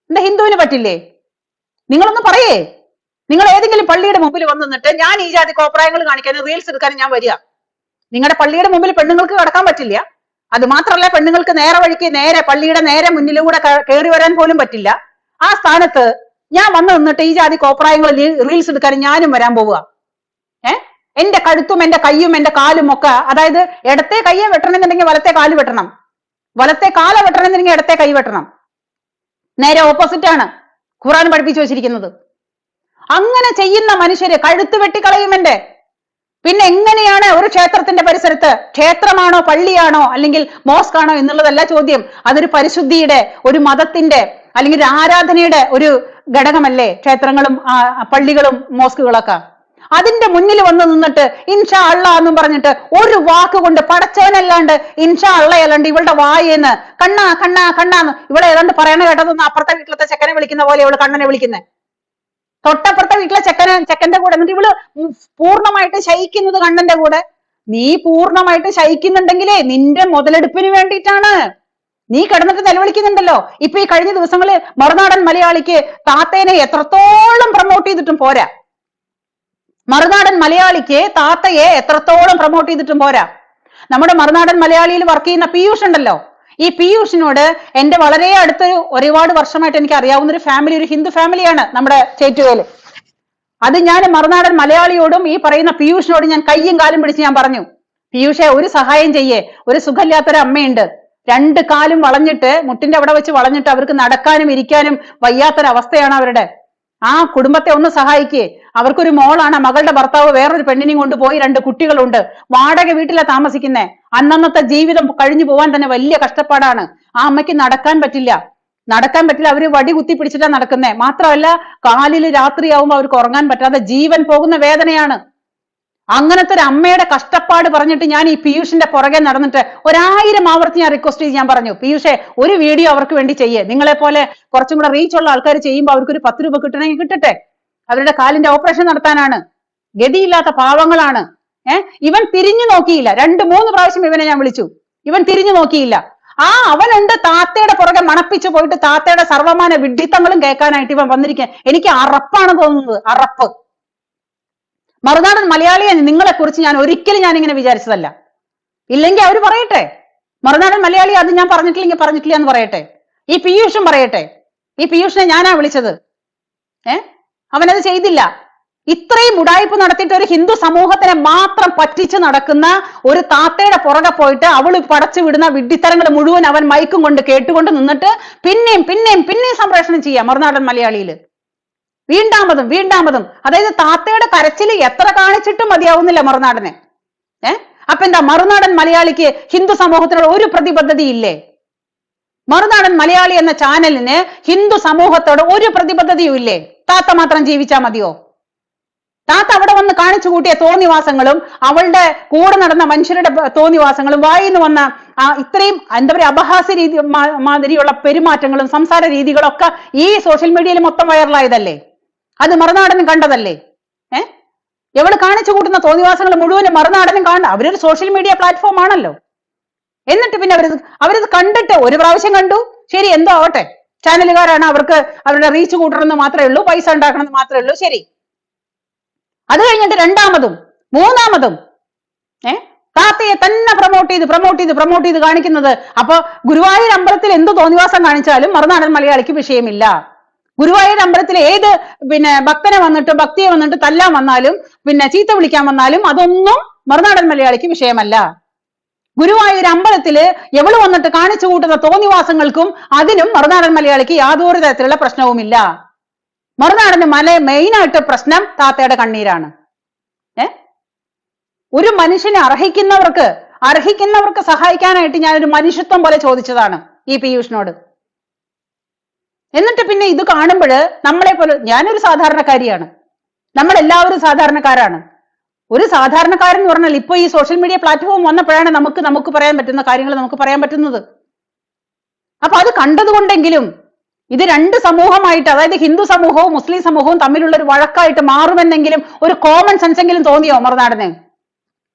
എന്താ ഹിന്ദുവിന് പറ്റില്ലേ? നിങ്ങളൊന്ന് പറയേ. നിങ്ങൾ ഏതെങ്കിലും പള്ളിയുടെ മുമ്പിൽ വന്ന് നിന്നിട്ട് ഞാൻ ഈ ജാതി കോപ്രായങ്ങൾ കാണിക്കാനും റീൽസ് എടുക്കാനും ഞാൻ വരിക. നിങ്ങളുടെ പള്ളിയുടെ മുമ്പിൽ പെണ്ണുങ്ങൾക്ക് കടക്കാൻ പറ്റില്ല. അത് മാത്രമല്ല, പെണ്ണുങ്ങൾക്ക് നേരെ വഴിക്ക് പള്ളിയുടെ നേരെ മുന്നിലൂടെ കയറി വരാൻ പോലും പറ്റില്ല. ആ സ്ഥാനത്ത് ഞാൻ വന്ന് നിന്നിട്ട് ഈ ജാതി കോപ്രായങ്ങൾ റീൽസ് എടുക്കാനും ഞാനും വരാൻ പോവുക. എന്റെ കഴുത്തും എന്റെ കയ്യും എന്റെ കാലും ഒക്കെ, അതായത് ഇടത്തെ കയ്യെ വെട്ടണമെന്നുണ്ടെങ്കിൽ വലത്തെ കാല് വെട്ടണം, വലത്തെ കാല വെട്ടണമെന്നുണ്ടെങ്കിൽ ഇടത്തെ കൈ വെട്ടണം. നേരെ ഓപ്പോസിറ്റ് ആണ് ഖുർആൻ പഠിപ്പിച്ചു വെച്ചിരിക്കുന്നത്. അങ്ങനെ ചെയ്യുന്ന മനുഷ്യര് കഴുത്ത് വെട്ടിക്കളയും എന്റെ. പിന്നെ എങ്ങനെയാണ് ഒരു ക്ഷേത്രത്തിന്റെ പരിസരത്ത്, ക്ഷേത്രമാണോ പള്ളിയാണോ അല്ലെങ്കിൽ മോസ്ക് ആണോ എന്നുള്ളതല്ല ചോദ്യം, അതൊരു പരിശുദ്ധിയുടെ, ഒരു മതത്തിന്റെ അല്ലെങ്കിൽ ഒരു ആരാധനയുടെ ഒരു ഘടകമല്ലേ ക്ഷേത്രങ്ങളും പള്ളികളും മോസ്കുകളൊക്കെ? അതിന്റെ മുന്നിൽ വന്ന് നിന്നിട്ട് ഇൻഷാ അള്ളാ എന്നും പറഞ്ഞിട്ട് ഒരു വാക്ക് കൊണ്ട് പടച്ചവനല്ലാണ്ട് ഇൻഷാ അള്ളയല്ലാണ്ട് ഇവളുടെ വായേന്ന് കണ്ണാ കണ്ണാ കണ്ണാന്ന് ഇവളെ ഏതാണ്ട് പറയണ കേട്ടതൊന്ന് അപ്പുറത്തെ വീട്ടിലത്തെ ചെക്കനെ വിളിക്കുന്ന പോലെ ഇവള് കണ്ണനെ വിളിക്കുന്നത്. തൊട്ടപ്പുറത്തെ വീട്ടിലെ ചെക്കന്റെ കൂടെ എന്നിട്ട് ഇവള് പൂർണ്ണമായിട്ട് ശയിക്കുന്നത് കണ്ണന്റെ കൂടെ. നീ പൂർണ്ണമായിട്ട് ശയിക്കുന്നുണ്ടെങ്കിലേ നിന്റെ മുതലെടുപ്പിന് വേണ്ടിയിട്ടാണ്. നീ കിടന്നിട്ട് നിലവിളിക്കുന്നുണ്ടല്ലോ. ഇപ്പൊ ഈ കഴിഞ്ഞ ദിവസങ്ങളിൽ മറുനാടൻ മലയാളിക്ക് താത്തേനെ എത്രത്തോളം പ്രൊമോട്ട് ചെയ്തിട്ടും പോരാ. മറുനാടൻ മലയാളിക്ക് താത്തയെ എത്രത്തോളം പ്രൊമോട്ട് ചെയ്തിട്ടും പോരാ. നമ്മുടെ മറുനാടൻ മലയാളിയിൽ വർക്ക് ചെയ്യുന്ന പീയൂഷ് ഉണ്ടല്ലോ, ഈ പീയൂഷിനോട് എന്റെ വളരെ അടുത്തൊരു ഒരുപാട് വർഷമായിട്ട് എനിക്ക് അറിയാവുന്ന ഒരു ഫാമിലി, ഒരു ഹിന്ദു ഫാമിലിയാണ് നമ്മുടെ ചേറ്റുവേല്. അത് ഞാൻ മറുനാടൻ മലയാളിയോടും ഈ പറയുന്ന പീയൂഷിനോടും ഞാൻ കയ്യും കാലും പിടിച്ച് ഞാൻ പറഞ്ഞു, പീയൂഷെ ഒരു സഹായം ചെയ്യേ, ഒരു സുഖമില്ലാത്തൊരു അമ്മയുണ്ട്, 2 കാലും വളഞ്ഞിട്ട് മുട്ടിന്റെ അവിടെ വെച്ച് വളഞ്ഞിട്ട് അവർക്ക് നടക്കാനും ഇരിക്കാനും വയ്യാത്തൊരവസ്ഥയാണ് അവരുടെ. ആ കുടുംബത്തെ ഒന്ന് സഹായിക്കേ. അവർക്കൊരു മോളാണ്, മകളുടെ ഭർത്താവ് വേറൊരു പെണ്ണിനെയും കൊണ്ടുപോയി 2 കുട്ടികളുണ്ട്, വാടക വീട്ടിലാണ് താമസിക്കുന്നേ. അന്നന്നത്തെ ജീവിതം കഴിഞ്ഞു പോവാൻ തന്നെ വലിയ കഷ്ടപ്പാടാണ്. ആ അമ്മയ്ക്ക് നടക്കാൻ പറ്റില്ല. അവര് വടി കുത്തി പിടിച്ചിട്ടാണ് നടക്കുന്നേ. മാത്രമല്ല കാലില് രാത്രിയാവുമ്പോ അവർക്ക് ഉറങ്ങാൻ പറ്റാതെ ജീവൻ പോകുന്ന വേദനയാണ്. അങ്ങനത്തെ ഒരു അമ്മയുടെ കഷ്ടപ്പാട് പറഞ്ഞിട്ട് ഞാൻ ഈ പീയൂഷിന്റെ പുറകെ നടന്നിട്ട് 1000 ആവർത്തി ഞാൻ റിക്വസ്റ്റ് ചെയ്ത് ഞാൻ പറഞ്ഞു, പീയൂഷെ ഒരു വീഡിയോ അവർക്ക് വേണ്ടി ചെയ്യേ. നിങ്ങളെ പോലെ കുറച്ചും കൂടെ റീച്ച് ഉള്ള ആൾക്കാർ ചെയ്യുമ്പോൾ അവർക്കൊരു 10 രൂപ കിട്ടണമെങ്കിൽ കിട്ടട്ടെ. അവരുടെ കാലിന്റെ ഓപ്പറേഷൻ നടത്താനാണ്. ഗതിയില്ലാത്ത പാവങ്ങളാണ്. ഇവൻ തിരിഞ്ഞു നോക്കിയില്ല. 2-3 പ്രാവശ്യം ഇവനെ ഞാൻ വിളിച്ചു, ഇവൻ തിരിഞ്ഞു നോക്കിയില്ല. അവനുണ്ട് താത്തയുടെ പുറകെ മണപ്പിച്ചു പോയിട്ട് താത്തയുടെ സർവമാന വിഡ്ഢിത്തങ്ങളും കേൾക്കാനായിട്ട് ഇവൻ വന്നിരിക്കാൻ. എനിക്ക് അറപ്പാണ് തോന്നുന്നത്, അറപ്പ്. മറുനാടൻ മലയാളിയെ നിങ്ങളെ കുറിച്ച് ഞാൻ ഒരിക്കലും ഇങ്ങനെ വിചാരിച്ചതല്ല. ഇല്ലെങ്കിൽ അവര് പറയട്ടെ, മറുനാടൻ മലയാളി അത് ഞാൻ പറഞ്ഞിട്ടില്ല എന്ന് പറയട്ടെ. ഈ പീയൂഷും പറയട്ടെ, ഈ പീയൂഷിനെ ഞാനാ വിളിച്ചത്. അവനത് ചെയ്തില്ല. ഇത്രയും ഉടായ്പ നടത്തിയിട്ട് ഒരു ഹിന്ദു സമൂഹത്തിനെ മാത്രം പറ്റിച്ച് നടക്കുന്ന ഒരു താത്തയുടെ പുറകെ പോയിട്ട് അവള് പടച്ചു വിടുന്ന വിഡ്ഢിത്തരങ്ങൾ മുഴുവൻ അവൻ മൈക്കും കൊണ്ട് കേട്ടുകൊണ്ട് നിന്നിട്ട് പിന്നെയും സംപ്രേഷണം ചെയ്യാം മറുനാടൻ മലയാളിയില്. വീണ്ടാമതും. അതായത് താത്തയുടെ കരച്ചില് എത്ര കാണിച്ചിട്ടും മതിയാവുന്നില്ല മറുനാടനെ. അപ്പൊ എന്താ മറുനാടൻ മലയാളിക്ക് ഹിന്ദു സമൂഹത്തിനോട് ഒരു പ്രതിബദ്ധതയില്ലേ? മറുനാടൻ മലയാളി എന്ന ചാനലിന് ഹിന്ദു സമൂഹത്തോട് ഒരു പ്രതിബദ്ധതയും ഇല്ലേ? താത്ത മാത്രം ജീവിച്ചാ മതിയോ? താത്ത അവിടെ വന്ന് കാണിച്ചു കൂട്ടിയ തോന്നിവാസങ്ങളും അവളുടെ കൂടെ നടന്ന മനുഷ്യരുടെ തോന്നിവാസങ്ങളും വായിന്ന് വന്ന ഇത്രയും എന്താ പറയുക അപഹാസ്യ രീതി മാതിരിയുള്ള പെരുമാറ്റങ്ങളും സംസാര രീതികളും ഒക്കെ ഈ സോഷ്യൽ മീഡിയയിൽ മൊത്തം വൈറലായതല്ലേ? അത് മറുനാടനും കണ്ടതല്ലേ? എവള് കാണിച്ചു കൂട്ടുന്ന തോന്നിവാസങ്ങൾ മുഴുവനും മറുനാടനും കാണുക. അവരൊരു സോഷ്യൽ മീഡിയ പ്ലാറ്റ്ഫോം ആണല്ലോ. എന്നിട്ട് പിന്നെ അവരത് കണ്ടിട്ട് ഒരു പ്രാവശ്യം കണ്ടു, ശരി എന്തോ ആവട്ടെ, ചാനലുകാരാണ്, അവർക്ക് അവരുടെ റീച്ച് കൂട്ടണമെന്ന് മാത്രമേ ഉള്ളൂ, പൈസ ഉണ്ടാക്കണമെന്ന് മാത്രമേ ഉള്ളൂ, ശരി. അത് കഴിഞ്ഞിട്ട് 2ാമതും 3ാമതും താത്തയെ തന്നെ പ്രൊമോട്ട് ചെയ്ത് കാണിക്കുന്നത്. അപ്പൊ ഗുരുവായൂർ അമ്പലത്തിൽ എന്ത് തോന്നിവാസം കാണിച്ചാലും മറുനാടൻ മലയാളിക്ക് വിഷയമില്ല. ഗുരുവായൂർ അമ്പലത്തിൽ ഏത് ഭക്തിയെ വന്നിട്ട് തല്ലാൻ വന്നാലും ചീത്ത വിളിക്കാൻ വന്നാലും അതൊന്നും മറുനാടൻ മലയാളിക്ക് വിഷയമല്ല. ഗുരുവായൂർ അമ്പലത്തില് എവള് വന്നിട്ട് കാണിച്ചു കൂട്ടുന്ന തോന്നിവാസങ്ങൾക്കും അതിനും മറുനാടൻ മലയാളിക്ക് യാതൊരു തരത്തിലുള്ള പ്രശ്നവുമില്ല. മറുനാടന് മെയിനായിട്ട് പ്രശ്നം താത്തയുടെ കണ്ണീരാണ്. ഒരു മനുഷ്യനെ അർഹിക്കുന്നവർക്ക് സഹായിക്കാനായിട്ട് ഞാനൊരു മനുഷ്യത്വം പോലെ ചോദിച്ചതാണ് ഈ പീയൂഷിനോട്. എന്നിട്ട് പിന്നെ ഇത് കാണുമ്പോൾ നമ്മളെ പോലെ, ഞാനൊരു സാധാരണക്കാരിയാണ്, നമ്മളെല്ലാവരും സാധാരണക്കാരാണ്. ഒരു സാധാരണക്കാരൻ എന്ന് പറഞ്ഞാൽ ഇപ്പൊ ഈ സോഷ്യൽ മീഡിയ പ്ലാറ്റ്ഫോം വന്നപ്പോഴാണ് നമുക്ക് പറയാൻ പറ്റുന്ന കാര്യങ്ങൾ നമുക്ക് പറയാൻ പറ്റുന്നത്. അപ്പൊ അത് കണ്ടതുകൊണ്ടെങ്കിലും ഇത് രണ്ട് സമൂഹമായിട്ട്, അതായത് ഹിന്ദു സമൂഹവും മുസ്ലിം സമൂഹവും തമ്മിലുള്ള ഒരു വഴക്കായിട്ട് മാറുമെന്നെങ്കിലും ഒരു കോമൺ സെൻസ് എങ്കിലും തോന്നിയോ മറുനാടന്?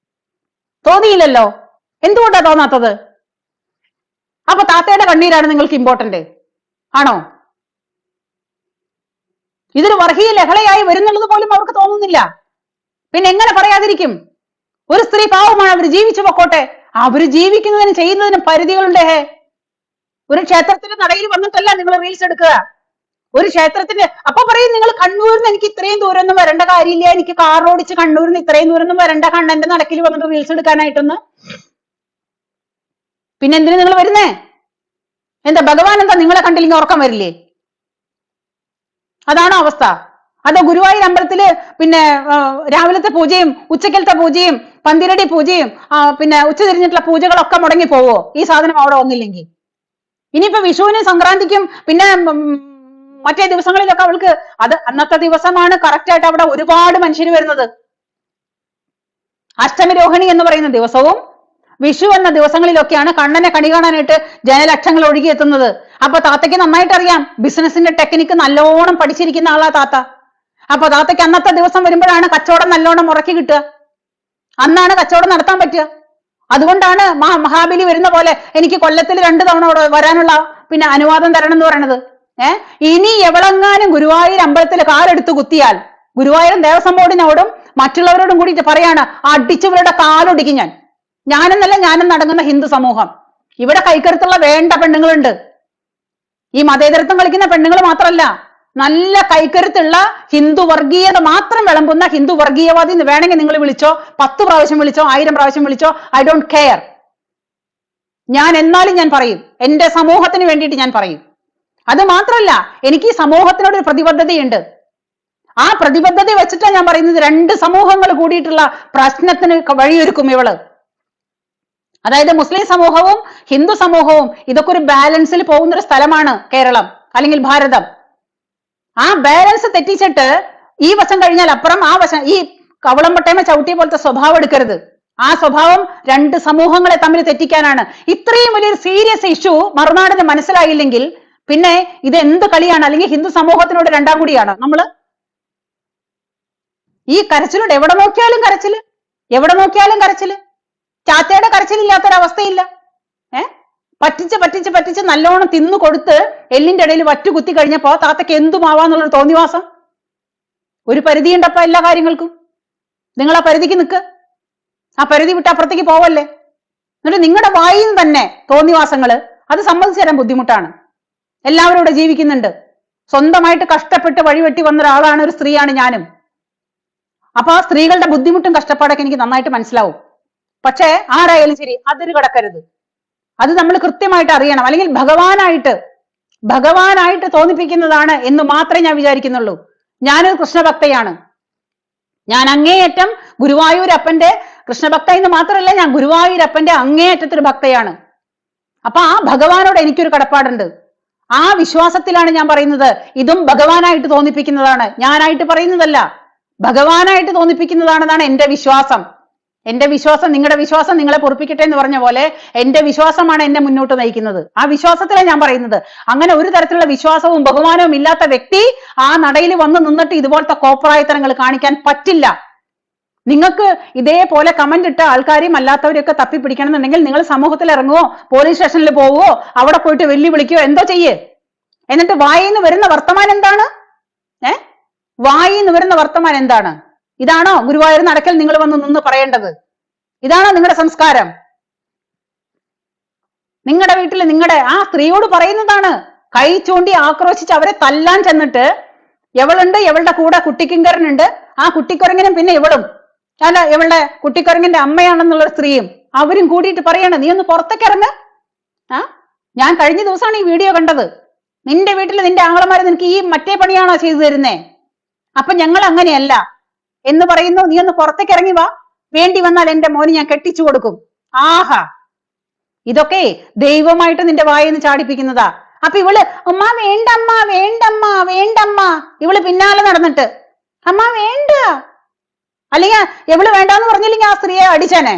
തോന്നിയില്ലല്ലോ. എന്തുകൊണ്ടാ തോന്നാത്തത്? അപ്പൊ താത്തയുടെ കണ്ണീരാണ് നിങ്ങൾക്ക് ഇമ്പോർട്ടന്റ് ആണോ? ഇതൊരു വർഗീയ ലഹളയായി വരുന്നുള്ളത് പോലും അവർക്ക് തോന്നുന്നില്ല. പിന്നെ എങ്ങനെ പറയാതിരിക്കും? ഒരു സ്ത്രീ പാവമാണ്, അവർ ജീവിച്ചു പൊക്കോട്ടെ. അവർ ജീവിക്കുന്നതിനും ചെയ്യുന്നതിനും പരിധികളുണ്ട്. ഒരു ക്ഷേത്രത്തിന്റെ നടയിൽ വന്നിട്ടല്ല നിങ്ങൾ റീൽസ് എടുക്കുക. ഒരു ക്ഷേത്രത്തിന്റെ അപ്പൊ പറയും നിങ്ങൾ കണ്ണൂരിൽ നിന്ന് എനിക്ക് ഇത്രയും ദൂരം ഒന്നും വരേണ്ട കാര്യമില്ല, എനിക്ക് കാർ ഓടിച്ച് കണ്ണൂരിൽ നിന്ന് ഇത്രയും ദൂരം ഒന്നും വരേണ്ട, കണ്ണന്റെ നടക്കിൽ വന്നിട്ട് റീൽസ് എടുക്കാനായിട്ടൊന്ന്. പിന്നെ എന്തിനു നിങ്ങൾ വരുന്നേ? എന്താ ഭഗവാൻ എന്താ നിങ്ങളെ കണ്ടില്ലെങ്കിൽ ഉറക്കം വരില്ലേ? അതാണോ അവസ്ഥ? അതോ ഗുരുവായൂർ അമ്പലത്തില് പിന്നെ രാവിലത്തെ പൂജയും ഉച്ചക്കലത്തെ പൂജയും പന്തിരടി പൂജയും പിന്നെ ഉച്ചതിരിഞ്ഞിട്ടുള്ള പൂജകളൊക്കെ മുടങ്ങി പോവോ ഈ സാധനം അവിടെ വന്നില്ലെങ്കിൽ? ഇനിയിപ്പോ വിഷുവിനും സംക്രാന്തിക്കും പിന്നെ മറ്റേ ദിവസങ്ങളിലൊക്കെ അവൾക്ക് അത് അന്നത്തെ ദിവസമാണ് കറക്റ്റ് ആയിട്ട് അവിടെ ഒരുപാട് മനുഷ്യർ വരുന്നത്. അഷ്ടമി രോഹിണി എന്ന് പറയുന്ന ദിവസവും വിഷു എന്ന ദിവസങ്ങളിലൊക്കെയാണ് കണ്ണനെ കണി കാണാനായിട്ട് ജനലക്ഷങ്ങൾ ഒഴുകിയെത്തുന്നത്. അപ്പൊ താത്തയ്ക്ക് നന്നായിട്ട് അറിയാം, ബിസിനസിന്റെ ടെക്നിക്ക് നല്ലോണം പഠിച്ചിരിക്കുന്ന ആളാ താത്ത. അപ്പൊ താത്തയ്ക്ക് അന്നത്തെ ദിവസം വരുമ്പോഴാണ് കച്ചവടം നല്ലോണം മുറക്കി കിട്ടുക, അന്നാണ് കച്ചവടം നടത്താൻ പറ്റുക. അതുകൊണ്ടാണ് മഹാബലി വരുന്ന പോലെ എനിക്ക് കൊല്ലത്തിൽ 2 തവണ വരാനുള്ള പിന്നെ അനുവാദം തരണം എന്ന് പറയണത്. ഇനി എവളെങ്ങാനും ഗുരുവായൂർ അമ്പലത്തിൽ കാലെടുത്ത് കുത്തിയാൽ ഗുരുവായൂർ ദേവസ്വം ബോർഡിനോടും മറ്റുള്ളവരോടും കൂടിയിട്ട് പറയാണ്, അടിച്ചവരുടെ കാലൊടിക്കും ഞാനെന്നല്ല, ഞാനും നടങ്ങുന്ന ഹിന്ദു സമൂഹം. ഇവിടെ കൈക്കരുത്തുള്ള വേണ്ട പെണ്ണുങ്ങളുണ്ട്. ഈ മതേതരത്വം കളിക്കുന്ന പെണ്ണുങ്ങൾ മാത്രമല്ല, നല്ല കൈക്കരുത്തുള്ള ഹിന്ദു വർഗീയത മാത്രം വിളമ്പുന്ന ഹിന്ദു വർഗീയവാദി എന്ന് വേണമെങ്കിൽ നിങ്ങൾ വിളിച്ചോ, 10 പ്രാവശ്യം വിളിച്ചോ, 1000 പ്രാവശ്യം വിളിച്ചോ, ഐ ഡോണ്ട് കെയർ. ഞാൻ എന്നാലും ഞാൻ പറയും, എന്റെ സമൂഹത്തിന് വേണ്ടിയിട്ട് ഞാൻ പറയും. അത് മാത്രമല്ല, എനിക്ക് ഈ സമൂഹത്തിനോട് ഒരു പ്രതിബദ്ധതയുണ്ട്. ആ പ്രതിബദ്ധത വെച്ചിട്ടാണ് ഞാൻ പറയുന്നത്, 2 സമൂഹങ്ങൾ കൂടിയിട്ടുള്ള പ്രശ്നത്തിന് വഴിയൊരുക്കും ഇവള്. അതായത് മുസ്ലിം സമൂഹവും ഹിന്ദു സമൂഹവും ഇതൊക്കെ ഒരു ബാലൻസിൽ പോകുന്ന ഒരു സ്ഥലമാണ് കേരളം അല്ലെങ്കിൽ ഭാരതം. ആ ബാലൻസ് തെറ്റിച്ചിട്ട് ഈ വശം കഴിഞ്ഞാൽ അപ്പുറം, ആ വശം ഈ കവളം പട്ടയമ ചവിട്ടിയ പോലത്തെ സ്വഭാവം എടുക്കരുത്. ആ സ്വഭാവം 2 സമൂഹങ്ങളെ തമ്മിൽ തെറ്റിക്കാനാണ്. ഇത്രയും വലിയൊരു സീരിയസ് ഇഷ്യൂ മറുനാടിന് മനസ്സിലായില്ലെങ്കിൽ പിന്നെ ഇത് എന്ത് കളിയാണ്? അല്ലെങ്കിൽ ഹിന്ദു സമൂഹത്തിനോട് 2ാം കൂടിയാണ് നമ്മള്. ഈ കരച്ചിലോട് എവിടെ നോക്കിയാലും കരച്ചില്, എവിടെ നോക്കിയാലും കരച്ചില്. ചാത്തയുടെ കരച്ചിലില്ലാത്തൊരവസ്ഥയില്ല. പറ്റിച്ച് നല്ലോണം തിന്നു കൊടുത്ത് എല്ലിന്റെ ഇടയിൽ വറ്റു കുത്തി കഴിഞ്ഞപ്പോ താത്തയ്ക്ക് എന്തുമാവാന്നുള്ളൊരു തോന്നിവാസം. ഒരു പരിധി ഉണ്ടപ്പോ എല്ലാ കാര്യങ്ങൾക്കും. നിങ്ങൾ ആ പരിധിക്ക് നിൽക്ക്, ആ പരിധി വിട്ട് അപ്പുറത്തേക്ക് പോവല്ലേ. എന്നിട്ട് നിങ്ങളുടെ വായിൽ നിന്ന് തന്നെ തോന്നിവാസങ്ങള് അത് സമ്മതിച്ചു തരാൻ ബുദ്ധിമുട്ടാണ്. എല്ലാവരും ഇവിടെ ജീവിക്കുന്നുണ്ട്. സ്വന്തമായിട്ട് കഷ്ടപ്പെട്ട് വഴിവെട്ടി വന്ന ഒരാളാണ്, ഒരു സ്ത്രീയാണ് ഞാനും. അപ്പൊ ആ സ്ത്രീകളുടെ ബുദ്ധിമുട്ടും കഷ്ടപ്പാടൊക്കെ എനിക്ക് നന്നായിട്ട് മനസ്സിലാവും. പക്ഷേ ആരായാലും ശരി അതിര് കടക്കരുത്. അത് നമ്മൾ കൃത്യമായിട്ട് അറിയണം. അല്ലെങ്കിൽ ഭഗവാനായിട്ട് തോന്നിപ്പിക്കുന്നതാണ് എന്ന് മാത്രമേ ഞാൻ വിചാരിക്കുന്നുള്ളൂ. ഞാനൊരു കൃഷ്ണഭക്തയാണ്. ഞാൻ അങ്ങേയറ്റം ഗുരുവായൂരപ്പന്റെ കൃഷ്ണഭക്ത എന്ന് മാത്രമല്ല, ഞാൻ ഗുരുവായൂരപ്പന്റെ അങ്ങേയറ്റത്തൊരു ഭക്തയാണ്. അപ്പൊ ആ ഭഗവാനോട് എനിക്കൊരു കടപ്പാടുണ്ട്. ആ വിശ്വാസത്തിലാണ് ഞാൻ പറയുന്നത്. ഇതും ഭഗവാനായിട്ട് തോന്നിപ്പിക്കുന്നതാണ്, ഞാനായിട്ട് പറയുന്നതല്ല. ഭഗവാനായിട്ട് തോന്നിപ്പിക്കുന്നതാണെന്നാണ് എന്റെ വിശ്വാസം. എന്റെ വിശ്വാസം നിങ്ങളുടെ വിശ്വാസം നിങ്ങളെ പൊറുപ്പിക്കട്ടെ എന്ന് പറഞ്ഞ പോലെ എന്റെ വിശ്വാസമാണ് എന്നെ മുന്നോട്ട് നയിക്കുന്നത്. ആ വിശ്വാസത്തിലാണ് ഞാൻ പറയുന്നത്. അങ്ങനെ ഒരു തരത്തിലുള്ള വിശ്വാസവും ബഹുമാനവും ഇല്ലാത്ത വ്യക്തി ആ നടയിൽ വന്ന് നിന്നിട്ട് ഇതുപോലത്തെ കോപ്രായത്തരങ്ങൾ കാണിക്കാൻ പറ്റില്ല. നിങ്ങൾക്ക് ഇതേപോലെ കമന്റ് ഇട്ട ആൾക്കാരെയും അല്ലാത്തവരെയൊക്കെ തപ്പിപ്പിടിക്കണം എന്നുണ്ടെങ്കിൽ നിങ്ങൾ സമൂഹത്തിൽ ഇറങ്ങുവോ, പോലീസ് സ്റ്റേഷനിൽ പോവുകയോ, അവിടെ പോയിട്ട് വെല്ലുവിളിക്കുകയോ എന്തോ ചെയ്യേ. എന്നിട്ട് വായിന്ന് വരുന്ന വർത്തമാനം എന്താണ്? വായിന്ന് വരുന്ന വർത്തമാനം എന്താണ്? ഇതാണോ ഗുരുവായൂർ നടക്കൽ നിങ്ങൾ വന്ന് നിന്ന് പറയേണ്ടത്? ഇതാണോ നിങ്ങളുടെ സംസ്കാരം? നിങ്ങളുടെ വീട്ടിൽ നിങ്ങളുടെ ആ സ്ത്രീയോട് പറയുന്നതാണ്. കൈ ചൂണ്ടി ആക്രോശിച്ച് അവരെ തല്ലാൻ ചെന്നിട്ട് എവളുണ്ട്, എവളുടെ കൂടെ കുട്ടിക്കിങ്കരനുണ്ട്, ആ കുട്ടിക്കുരങ്ങനും പിന്നെ ഇവളും അല്ല ഇവളുടെ കുട്ടിക്കുരങ്ങന്റെ അമ്മയാണെന്നുള്ള സ്ത്രീയും അവരും കൂടിയിട്ട് പറയണം, നീ ഒന്ന് പുറത്തേക്ക് ഇറങ്ങ. ഞാൻ കഴിഞ്ഞ ദിവസമാണ് ഈ വീഡിയോ കണ്ടത്. നിന്റെ വീട്ടിൽ നിന്റെ ആങ്ങളമാര് നിനക്ക് ഈ മറ്റേ പണിയാണോ ചെയ്തു തരുന്നേ? അപ്പൊ ഞങ്ങൾ അങ്ങനെയല്ല എന്ന് പറയുന്നു. നീ ഒന്ന് പുറത്തേക്ക് ഇറങ്ങി വാ, വേണ്ടി വന്നാൽ എന്റെ മോന് ഞാൻ കെട്ടിച്ചു കൊടുക്കും. ആഹാ, ഇതൊക്കെ ദൈവമായിട്ട് നിന്റെ വായെന്ന് ചാടിപ്പിക്കുന്നതാ. അപ്പൊ ഇവള് അമ്മ വേണ്ടമ്മ വേണ്ടമ്മ വേണ്ടമ്മ, ഇവള് പിന്നാലെ നടന്നിട്ട് അമ്മ വേണ്ട, അല്ലെങ്കിൽ എവള് വേണ്ടാന്ന് പറഞ്ഞില്ലെങ്കിൽ ആ സ്ത്രീയെ അടിച്ചേനെ.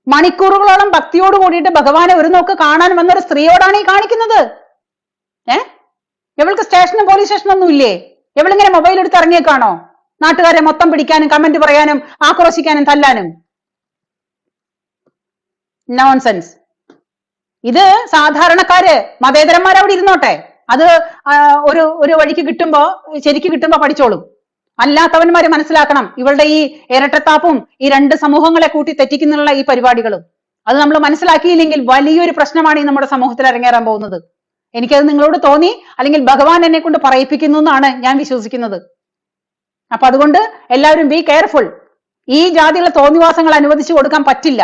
മണിക്കൂറുകളോളം ഭക്തിയോട് കൂടിയിട്ട് ഭഗവാനെ ഒരു നോക്ക് കാണാൻ വന്നൊരു സ്ത്രീയോടാണ് ഈ കാണിക്കുന്നത്. ഇവൾക്ക് സ്റ്റേഷനും പോലീസ് സ്റ്റേഷനും ഒന്നും ഇല്ലേ? ഇവളിങ്ങനെ മൊബൈൽ എടുത്ത് ഇറങ്ങിയേക്കാണോ നാട്ടുകാരെ മൊത്തം പിടിക്കാനും കമന്റ് പറയാനും ആക്രോശിക്കാനും തല്ലാനും? നോൺസെൻസ്. ഇത് സാധാരണക്കാര് മതേതരന്മാർ അവിടെ ഇരുന്നോട്ടെ, അത് ഒരു വഴിക്ക് കിട്ടുമ്പോ ശരിക്ക് കിട്ടുമ്പോ പഠിച്ചോളും. അല്ലാത്തവന്മാര് മനസ്സിലാക്കണം ഇവളുടെ ഈ ഇരട്ടത്താപ്പും ഈ രണ്ട് സമൂഹങ്ങളെ കൂട്ടി തെറ്റിക്കുന്നുള്ള ഈ പരിപാടികളും. അത് നമ്മൾ മനസ്സിലാക്കിയില്ലെങ്കിൽ വലിയൊരു പ്രശ്നമാണ് ഈ നമ്മുടെ സമൂഹത്തിൽ അരങ്ങേറാൻ പോകുന്നത്. എനിക്കത് നിങ്ങളോട് തോന്നി, അല്ലെങ്കിൽ ഭഗവാൻ എന്നെ കൊണ്ട് പറയിപ്പിക്കുന്നു എന്നാണ് ഞാൻ വിശ്വസിക്കുന്നത്. അപ്പൊ അതുകൊണ്ട് എല്ലാവരും ബി കെയർഫുൾ. ഈ ജാതിയുള്ള തോന്നിവാസങ്ങൾ അനുവദിച്ചു കൊടുക്കാൻ പറ്റില്ല.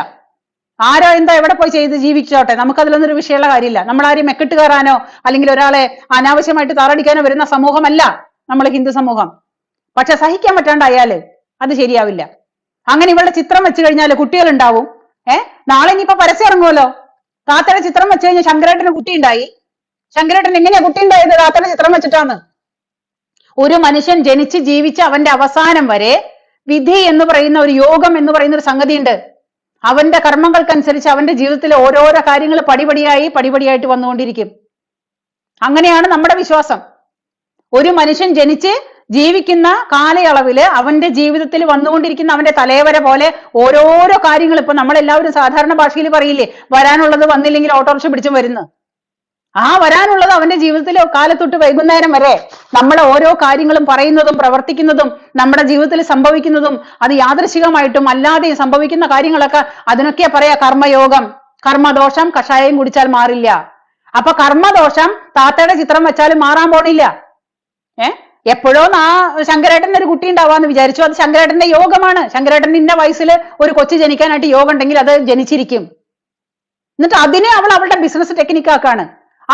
ആരോ എന്താ എവിടെ പോയി ചെയ്ത് ജീവിച്ചോട്ടെ, നമുക്കതിലൊന്നും ഒരു വിഷയമുള്ള കാര്യമില്ല. നമ്മളാരും മെക്കിട്ട് കയറാനോ അല്ലെങ്കിൽ ഒരാളെ അനാവശ്യമായിട്ട് താറടിക്കാനോ വരുന്ന സമൂഹമല്ല നമ്മൾ ഹിന്ദു സമൂഹം. പക്ഷെ സഹിക്കാൻ പറ്റാണ്ടായാല് അത് ശരിയാവില്ല. അങ്ങനെ ഇവളുടെ ചിത്രം വെച്ച് കഴിഞ്ഞാല് കുട്ടികൾ ഉണ്ടാവും. നാളെ ഇനിയിപ്പോ പരസ്യം ഇറങ്ങുമല്ലോ, താത്തയുടെ ചിത്രം വെച്ച് കഴിഞ്ഞാൽ ശങ്കരേട്ടന് കുട്ടി ഉണ്ടായി. ശങ്കരേട്ടൻ എങ്ങനെയാ കുട്ടി ഉണ്ടായത്? താത്തയുടെ ചിത്രം വെച്ചിട്ടാണ്. ഒരു മനുഷ്യൻ ജനിച്ച് ജീവിച്ച് അവന്റെ അവസാനം വരെ വിധി എന്ന് പറയുന്ന ഒരു യോഗം എന്ന് പറയുന്ന ഒരു സംഗതി ഉണ്ട്. അവന്റെ കർമ്മങ്ങൾക്കനുസരിച്ച് അവന്റെ ജീവിതത്തിലെ ഓരോരോ കാര്യങ്ങൾ പടിപടിയായിട്ട് വന്നുകൊണ്ടിരിക്കും. അങ്ങനെയാണ് നമ്മുടെ വിശ്വാസം. ഒരു മനുഷ്യൻ ജനിച്ച് ജീവിക്കുന്ന കാലയളവില് അവന്റെ ജീവിതത്തിൽ വന്നുകൊണ്ടിരിക്കുന്ന അവന്റെ തലവര പോലെ ഓരോരോ കാര്യങ്ങൾ, ഇപ്പൊ നമ്മളെല്ലാവരും സാധാരണ ഭാഷയിൽ പറയില്ലേ, വരാനുള്ളത് വന്നില്ലെങ്കിൽ ഓട്ടോറിക്ഷ പിടിച്ചും വരുന്നു. ആ വരാനുള്ളത് അവന്റെ ജീവിതത്തിലെ കാലത്തൊട്ട് വൈകുന്നേരം വരെ നമ്മളെ ഓരോ കാര്യങ്ങളും പറയുന്നതും പ്രവർത്തിക്കുന്നതും നമ്മുടെ ജീവിതത്തിൽ സംഭവിക്കുന്നതും അത് യാദൃശികമായിട്ടും അല്ലാതെയും സംഭവിക്കുന്ന കാര്യങ്ങളൊക്കെ അതിനൊക്കെ പറയാ കർമ്മയോഗം. കർമ്മദോഷം കഷായം കുടിച്ചാൽ മാറില്ല. അപ്പൊ കർമ്മദോഷം താത്തയുടെ ചിത്രം വെച്ചാലും മാറാൻ പോണില്ല. എപ്പോഴോ ശങ്കരേട്ടന്റെ ഒരു കുട്ടി ഉണ്ടാവാന്ന് വിചാരിച്ചു, അത് ശങ്കരേട്ടന്റെ യോഗമാണ്. ശങ്കരേട്ടന്റെ ഇന്ന വയസ്സിൽ ഒരു കൊച്ചു ജനിക്കാനായിട്ട് യോഗം ഉണ്ടെങ്കിൽ അത് ജനിച്ചിരിക്കും. എന്നിട്ട് അതിനെ അവൾ അവളുടെ ബിസിനസ് ടെക്നിക്കാക്കാണ്.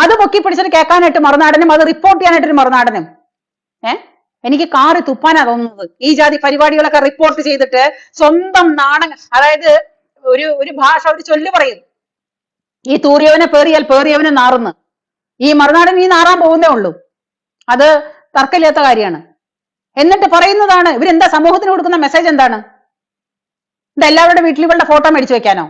അത് പൊക്കി പിടിച്ചിട്ട് കേൾക്കാനായിട്ട് മറുനാടനും അത് റിപ്പോർട്ട് ചെയ്യാനായിട്ടൊരു മറുനാടനും. എനിക്ക് കാറി തുപ്പാനാ തോന്നുന്നത് ഈ ജാതി പരിപാടികളൊക്കെ റിപ്പോർട്ട് ചെയ്തിട്ട് സ്വന്തം അതായത് ഒരു ഭാഷ, ഒരു ചൊല്ല് പറയും, ഈ തൂറിയവനെ പേറിയാൽ പേറിയവനെ നാറുന്ന്. ഈ മറുനാടൻ ഈ നാറാൻ പോകുന്നേ ഉള്ളൂ. അത് തർക്കമില്ലാത്ത കാര്യമാണ്. എന്നിട്ട് പറയുന്നതാണ് ഇവരെന്താ സമൂഹത്തിന് കൊടുക്കുന്ന മെസ്സേജ് എന്താണ്? ഇത് എല്ലാവരുടെ വീട്ടിൽ ഇവളുടെ ഫോട്ടോ മേടിച്ചു വെക്കാനോ?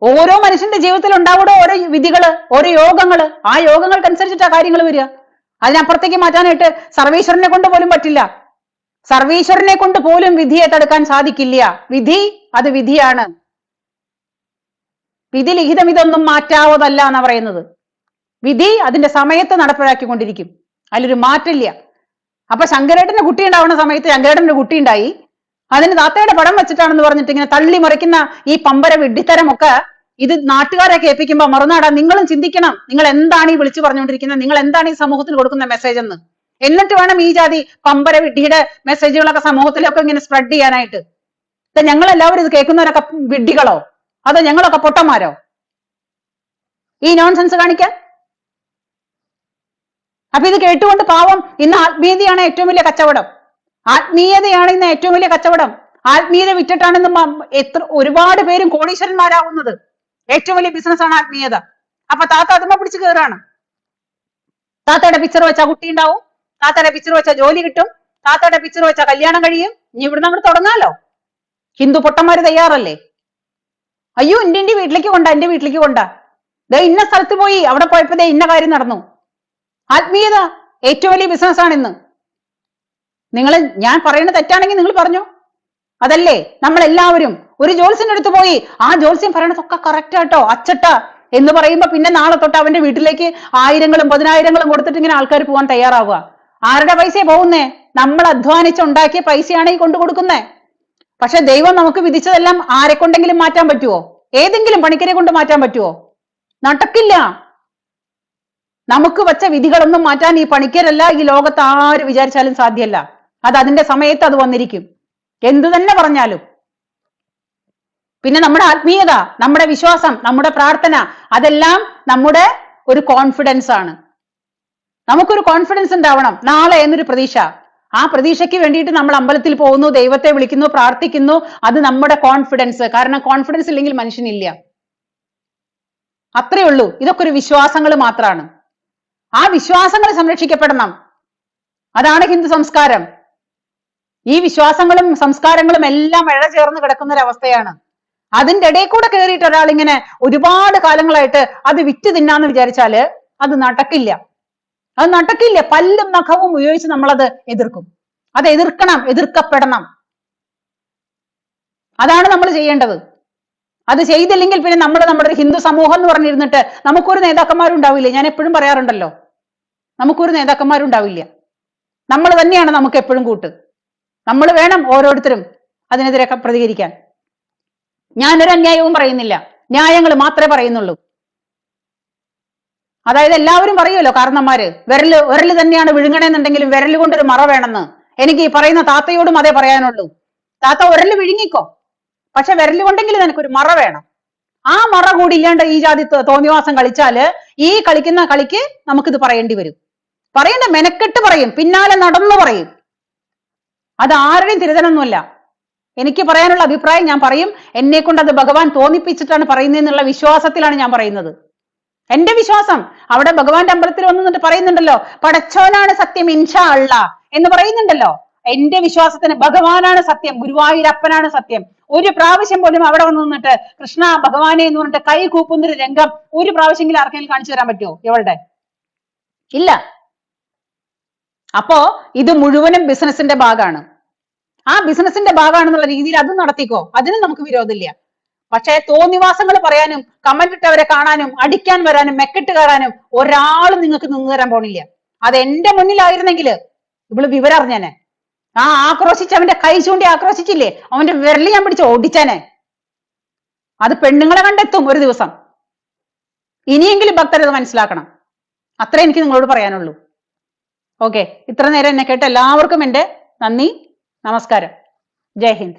ഓരോ മനുഷ്യന്റെ ജീവിതത്തിൽ ഉണ്ടാവുന്ന ഓരോ വിധികള്, ഓരോ യോഗങ്ങള്, ആ യോഗങ്ങൾക്കനുസരിച്ചിട്ടാ കാര്യങ്ങൾ വരിക. അതിനപ്പുറത്തേക്ക് മാറ്റാനായിട്ട് സർവീശ്വരനെ കൊണ്ട് പോലും പറ്റില്ല. സർവീശ്വരനെ കൊണ്ട് പോലും വിധിയെ തടുക്കാൻ സാധിക്കില്ല. വിധി അത് വിധിയാണ്. വിധി ലിഖിതം ഇതൊന്നും മാറ്റാവതല്ല എന്നാ പറയുന്നത്. വിധി അതിന്റെ സമയത്ത് നടപ്പിലാക്കിക്കൊണ്ടിരിക്കും, അതിലൊരു മാറ്റില്ല. അപ്പൊ ശങ്കരേട്ടന്റെ കുട്ടി ഉണ്ടാവുന്ന സമയത്ത് ശങ്കരേട്ടന്റെ കുട്ടി ഉണ്ടായി, അതിന് താത്തയുടെ പടം വെച്ചിട്ടാണെന്ന് പറഞ്ഞിട്ട് ഇങ്ങനെ തള്ളി മറിക്കുന്ന ഈ പമ്പര വിഡ്ഢിത്തരമൊക്കെ ഇത് നാട്ടുകാരെ കേൾപ്പിക്കുമ്പോ മറുനാടാ നിങ്ങളും ചിന്തിക്കണം, നിങ്ങൾ എന്താണ് ഈ വിളിച്ചു പറഞ്ഞുകൊണ്ടിരിക്കുന്നത്, നിങ്ങൾ എന്താണ് ഈ സമൂഹത്തിന് കൊടുക്കുന്ന മെസ്സേജ് എന്ന്. എന്നിട്ട് വേണം ഈ ജാതി പമ്പര വിഡ്ഢിയുടെ മെസ്സേജുകളൊക്കെ സമൂഹത്തിലൊക്കെ ഇങ്ങനെ സ്പ്രെഡ് ചെയ്യാനായിട്ട്. ഞങ്ങൾ എല്ലാവരും ഇത് കേൾക്കുന്നവരൊക്കെ വിഡ്ഢികളോ അതോ ഞങ്ങളൊക്കെ പൊട്ടന്മാരോ ഈ നോൺസെൻസ് കാണിക്കാൻ? അപ്പൊ ഇത് കേട്ടുകൊണ്ട് പാവം ഇന്ന് ആത്മീയതയാണ് ഏറ്റവും വലിയ കച്ചവടം. ആത്മീയതയാണ് ഇന്ന് ഏറ്റവും വലിയ കച്ചവടം. ആത്മീയത വിറ്റിട്ടാണ് ഇന്ന് ഒരുപാട് പേരും കോടീശ്വരന്മാരാവുന്നത്. ഏറ്റവും വലിയ ബിസിനസ്സാണ് ആത്മീയത. അപ്പൊ താത്ത അതുമ്മ പിടിച്ച് കയറാണ്. താത്തയുടെ പിക്ചർ വെച്ചാൽ കുട്ടി ഉണ്ടാവും, താത്തയുടെ പിക്ചർ വെച്ചാൽ ജോലി കിട്ടും, താത്തയുടെ പിക്ചർ വെച്ചാൽ കല്യാണം കഴിയും. ഇനി ഇവിടുന്ന് അങ്ങോട്ട് തുടങ്ങാലോ. ഹിന്ദു പൊട്ടന്മാര് തയ്യാറല്ലേ? അയ്യോ എന്റെ വീട്ടിലേക്ക് കൊണ്ടാ ദേ ഇന്ന സ്ഥലത്ത് പോയി, അവിടെ പോയപ്പോ ദേ ഇന്ന കാര്യം നടന്നു. ആത്മീയത ഏറ്റവും വലിയ ബിസിനസ്സാണ് ഇന്ന്. ഞാൻ പറയുന്നത് തെറ്റാണെങ്കിൽ നിങ്ങൾ പറഞ്ഞു. അതല്ലേ നമ്മളെല്ലാവരും ഒരു ജോത്സ്യന്റെ അടുത്ത് പോയി ആ ജോത്സ്യം പറയണതൊക്കെ കറക്റ്റ് ആട്ടോ അച്ചട്ട എന്ന് പറയുമ്പോ പിന്നെ നാളെ തൊട്ട് അവന്റെ വീട്ടിലേക്ക് 1000-ങ്ങളും 10,000-ങ്ങളും കൊടുത്തിട്ട് ഇങ്ങനെ ആൾക്കാർ പോകാൻ തയ്യാറാവുക. ആരുടെ പൈസയെ പോകുന്നേ? നമ്മൾ അധ്വാനിച്ചുണ്ടാക്കിയ പൈസയാണ് ഈ കൊണ്ടു കൊടുക്കുന്നേ. പക്ഷെ ദൈവം നമുക്ക് വിധിച്ചതെല്ലാം ആരെ കൊണ്ടെങ്കിലും മാറ്റാൻ പറ്റുമോ? ഏതെങ്കിലും പണിക്കരെ കൊണ്ട് മാറ്റാൻ പറ്റുമോ? നടക്കില്ല. നമുക്ക് വച്ച വിധികളൊന്നും മാറ്റാൻ ഈ പണിക്കരല്ല, ഈ ലോകത്ത് ആര് വിചാരിച്ചാലും സാധ്യമല്ല. അത് അതിന്റെ സമയത്ത് അത് വന്നിരിക്കും, എന്തു തന്നെ പറഞ്ഞാലും. പിന്നെ നമ്മുടെ ആത്മീയത, നമ്മുടെ വിശ്വാസം, നമ്മുടെ പ്രാർത്ഥന, അതെല്ലാം നമ്മുടെ ഒരു കോൺഫിഡൻസ് ആണ്. നമുക്കൊരു കോൺഫിഡൻസ് ഉണ്ടാവണം, നാളെ എന്നൊരു പ്രതീക്ഷ. ആ പ്രതീക്ഷയ്ക്ക് വേണ്ടിയിട്ട് നമ്മൾ അമ്പലത്തിൽ പോകുന്നു, ദൈവത്തെ വിളിക്കുന്നു, പ്രാർത്ഥിക്കുന്നു. അത് നമ്മുടെ കോൺഫിഡൻസ്. കാരണം കോൺഫിഡൻസ് ഇല്ലെങ്കിൽ മനുഷ്യനില്ല. അത്രേ ഉള്ളൂ. ഇതൊക്കെ ഒരു വിശ്വാസങ്ങൾ മാത്രമാണ്. ആ വിശ്വാസങ്ങൾ സംരക്ഷിക്കപ്പെടണം. അതാണ് ഹിന്ദു സംസ്കാരം. ഈ വിശ്വാസങ്ങളും സംസ്കാരങ്ങളും എല്ലാം ഇഴചേർന്ന് കിടക്കുന്ന ഒരു അവസ്ഥയാണ്. അതിന്റെ ഇടയിൽ കൂടെ കയറിയിട്ട് ഒരാൾ ഇങ്ങനെ ഒരുപാട് കാലങ്ങളായിട്ട് അത് വിറ്റ് തിന്നാന്ന് വിചാരിച്ചാല് അത് നടക്കില്ല. അത് നടക്കില്ല. പല്ലും നഖവും ഉപയോഗിച്ച് നമ്മളത് എതിർക്കും. അത് എതിർക്കണം, എതിർക്കപ്പെടണം. അതാണ് നമ്മൾ ചെയ്യേണ്ടത്. അത് ചെയ്തില്ലെങ്കിൽ പിന്നെ നമ്മുടെ ഒരു ഹിന്ദു സമൂഹം എന്ന് പറഞ്ഞിരുന്നിട്ട് നമുക്കൊരു നേതാക്കന്മാരുണ്ടാവില്ല. ഞാൻ എപ്പോഴും പറയാറുണ്ടല്ലോ, നമുക്കൊരു നേതാക്കന്മാരുണ്ടാവില്ല. നമ്മൾ തന്നെയാണ് നമുക്ക് എപ്പോഴും കൂട്ട്. നമ്മൾ വേണം ഓരോരുത്തരും അതിനെതിരെ പ്രതികരിക്കാൻ. ഞാനൊരു അന്യായവും പറയുന്നില്ല, ന്യായങ്ങൾ മാത്രമേ പറയുന്നുള്ളൂ. അതായത് എല്ലാവരും പറയുമല്ലോ കാരണന്മാര്, വിരല് തന്നെയാണ് വിഴുങ്ങണമെന്നുണ്ടെങ്കിലും വിരൽ കൊണ്ടൊരു മറ വേണമെന്ന്. എനിക്ക് ഈ പറയുന്ന താത്തയോടും അതേ പറയാനുള്ളൂ. താത്ത വിരല് വിഴുങ്ങിക്കോ, പക്ഷെ വിരൽ കൊണ്ടെങ്കിലും നിനക്കൊരു മറ വേണം. ആ മറ കൂടി ഇല്ലാണ്ട് ഈ ജാതി തോന്നിവാസം കളിച്ചാല് ഈ കളിക്കുന്ന കളിക്ക് നമുക്കിത് പറയേണ്ടി വരും. പറയണ്ട, മെനക്കെട്ട് പറയും, പിന്നാലെ നടന്നു പറയും. അത് ആരുടെയും തിരുതനൊന്നുമല്ല. എനിക്ക് പറയാനുള്ള അഭിപ്രായം ഞാൻ പറയും. എന്നെ കൊണ്ട് അത് ഭഗവാൻ തോന്നിപ്പിച്ചിട്ടാണ് പറയുന്നതെന്നുള്ള വിശ്വാസത്തിലാണ് ഞാൻ പറയുന്നത്. എന്റെ വിശ്വാസം. അവിടെ ഭഗവാന്റെ അമ്പലത്തിൽ വന്നിട്ട് പറയുന്നുണ്ടല്ലോ, പടച്ചോനാണ് സത്യം ഇൻഷാ അള്ളാ എന്ന് പറയുന്നുണ്ടല്ലോ. എന്റെ വിശ്വാസത്തിന് ഭഗവാനാണ് സത്യം, ഗുരുവായൂരപ്പനാണ് സത്യം. ഒരു പ്രാവശ്യം പോലും അവിടെ വന്ന് നിന്നിട്ട് കൃഷ്ണ ഭഗവാനെ എന്ന് പറഞ്ഞിട്ട് കൈ കൂപ്പുന്നൊരു രംഗം ഒരു പ്രാവശ്യമെങ്കിലും ആർക്കെങ്കിലും കാണിച്ചു തരാൻ പറ്റുമോ? എവളുടെ ഇല്ല. അപ്പോ ഇത് മുഴുവനും ബിസിനസിന്റെ ഭാഗമാണ്. ആ ബിസിനസിന്റെ ഭാഗമാണെന്നുള്ള രീതിയിൽ അത് നടത്തിക്കോ, അതിനും നമുക്ക് വിരോധമില്ല. പക്ഷെ തോന്നിവാസങ്ങൾ പറയാനും കമന്റ് ഇട്ടവരെ കാണാനും അടിക്കാൻ വരാനും മെക്കെട്ട് കയറാനും ഒരാളും നിങ്ങൾക്ക് നിന്ന് തരാൻ പോണില്ല. അത് എന്റെ മുന്നിലായിരുന്നെങ്കിൽ ഇവള് വിവരം അറിഞ്ഞേനെ. ആ ആക്രോശിച്ചവന്റെ കൈ ചൂണ്ടി ആക്രോശിച്ചില്ലേ, അവന്റെ വിരല് ഞാൻ പിടിച്ച് ഓടിച്ചേനെ. അത് പെണ്ണുങ്ങളെ കണ്ടെത്തും ഒരു ദിവസം. ഇനിയെങ്കിലും ഭക്തരത് മനസ്സിലാക്കണം. അത്രേ എനിക്ക് നിങ്ങളോട് പറയാനുള്ളൂ. ഓക്കെ, ഇത്ര നേരം എന്നെ കേട്ട എല്ലാവർക്കും എൻ്റെ നന്ദി, നമസ്കാരം. ജയ് ഹിന്ദ്.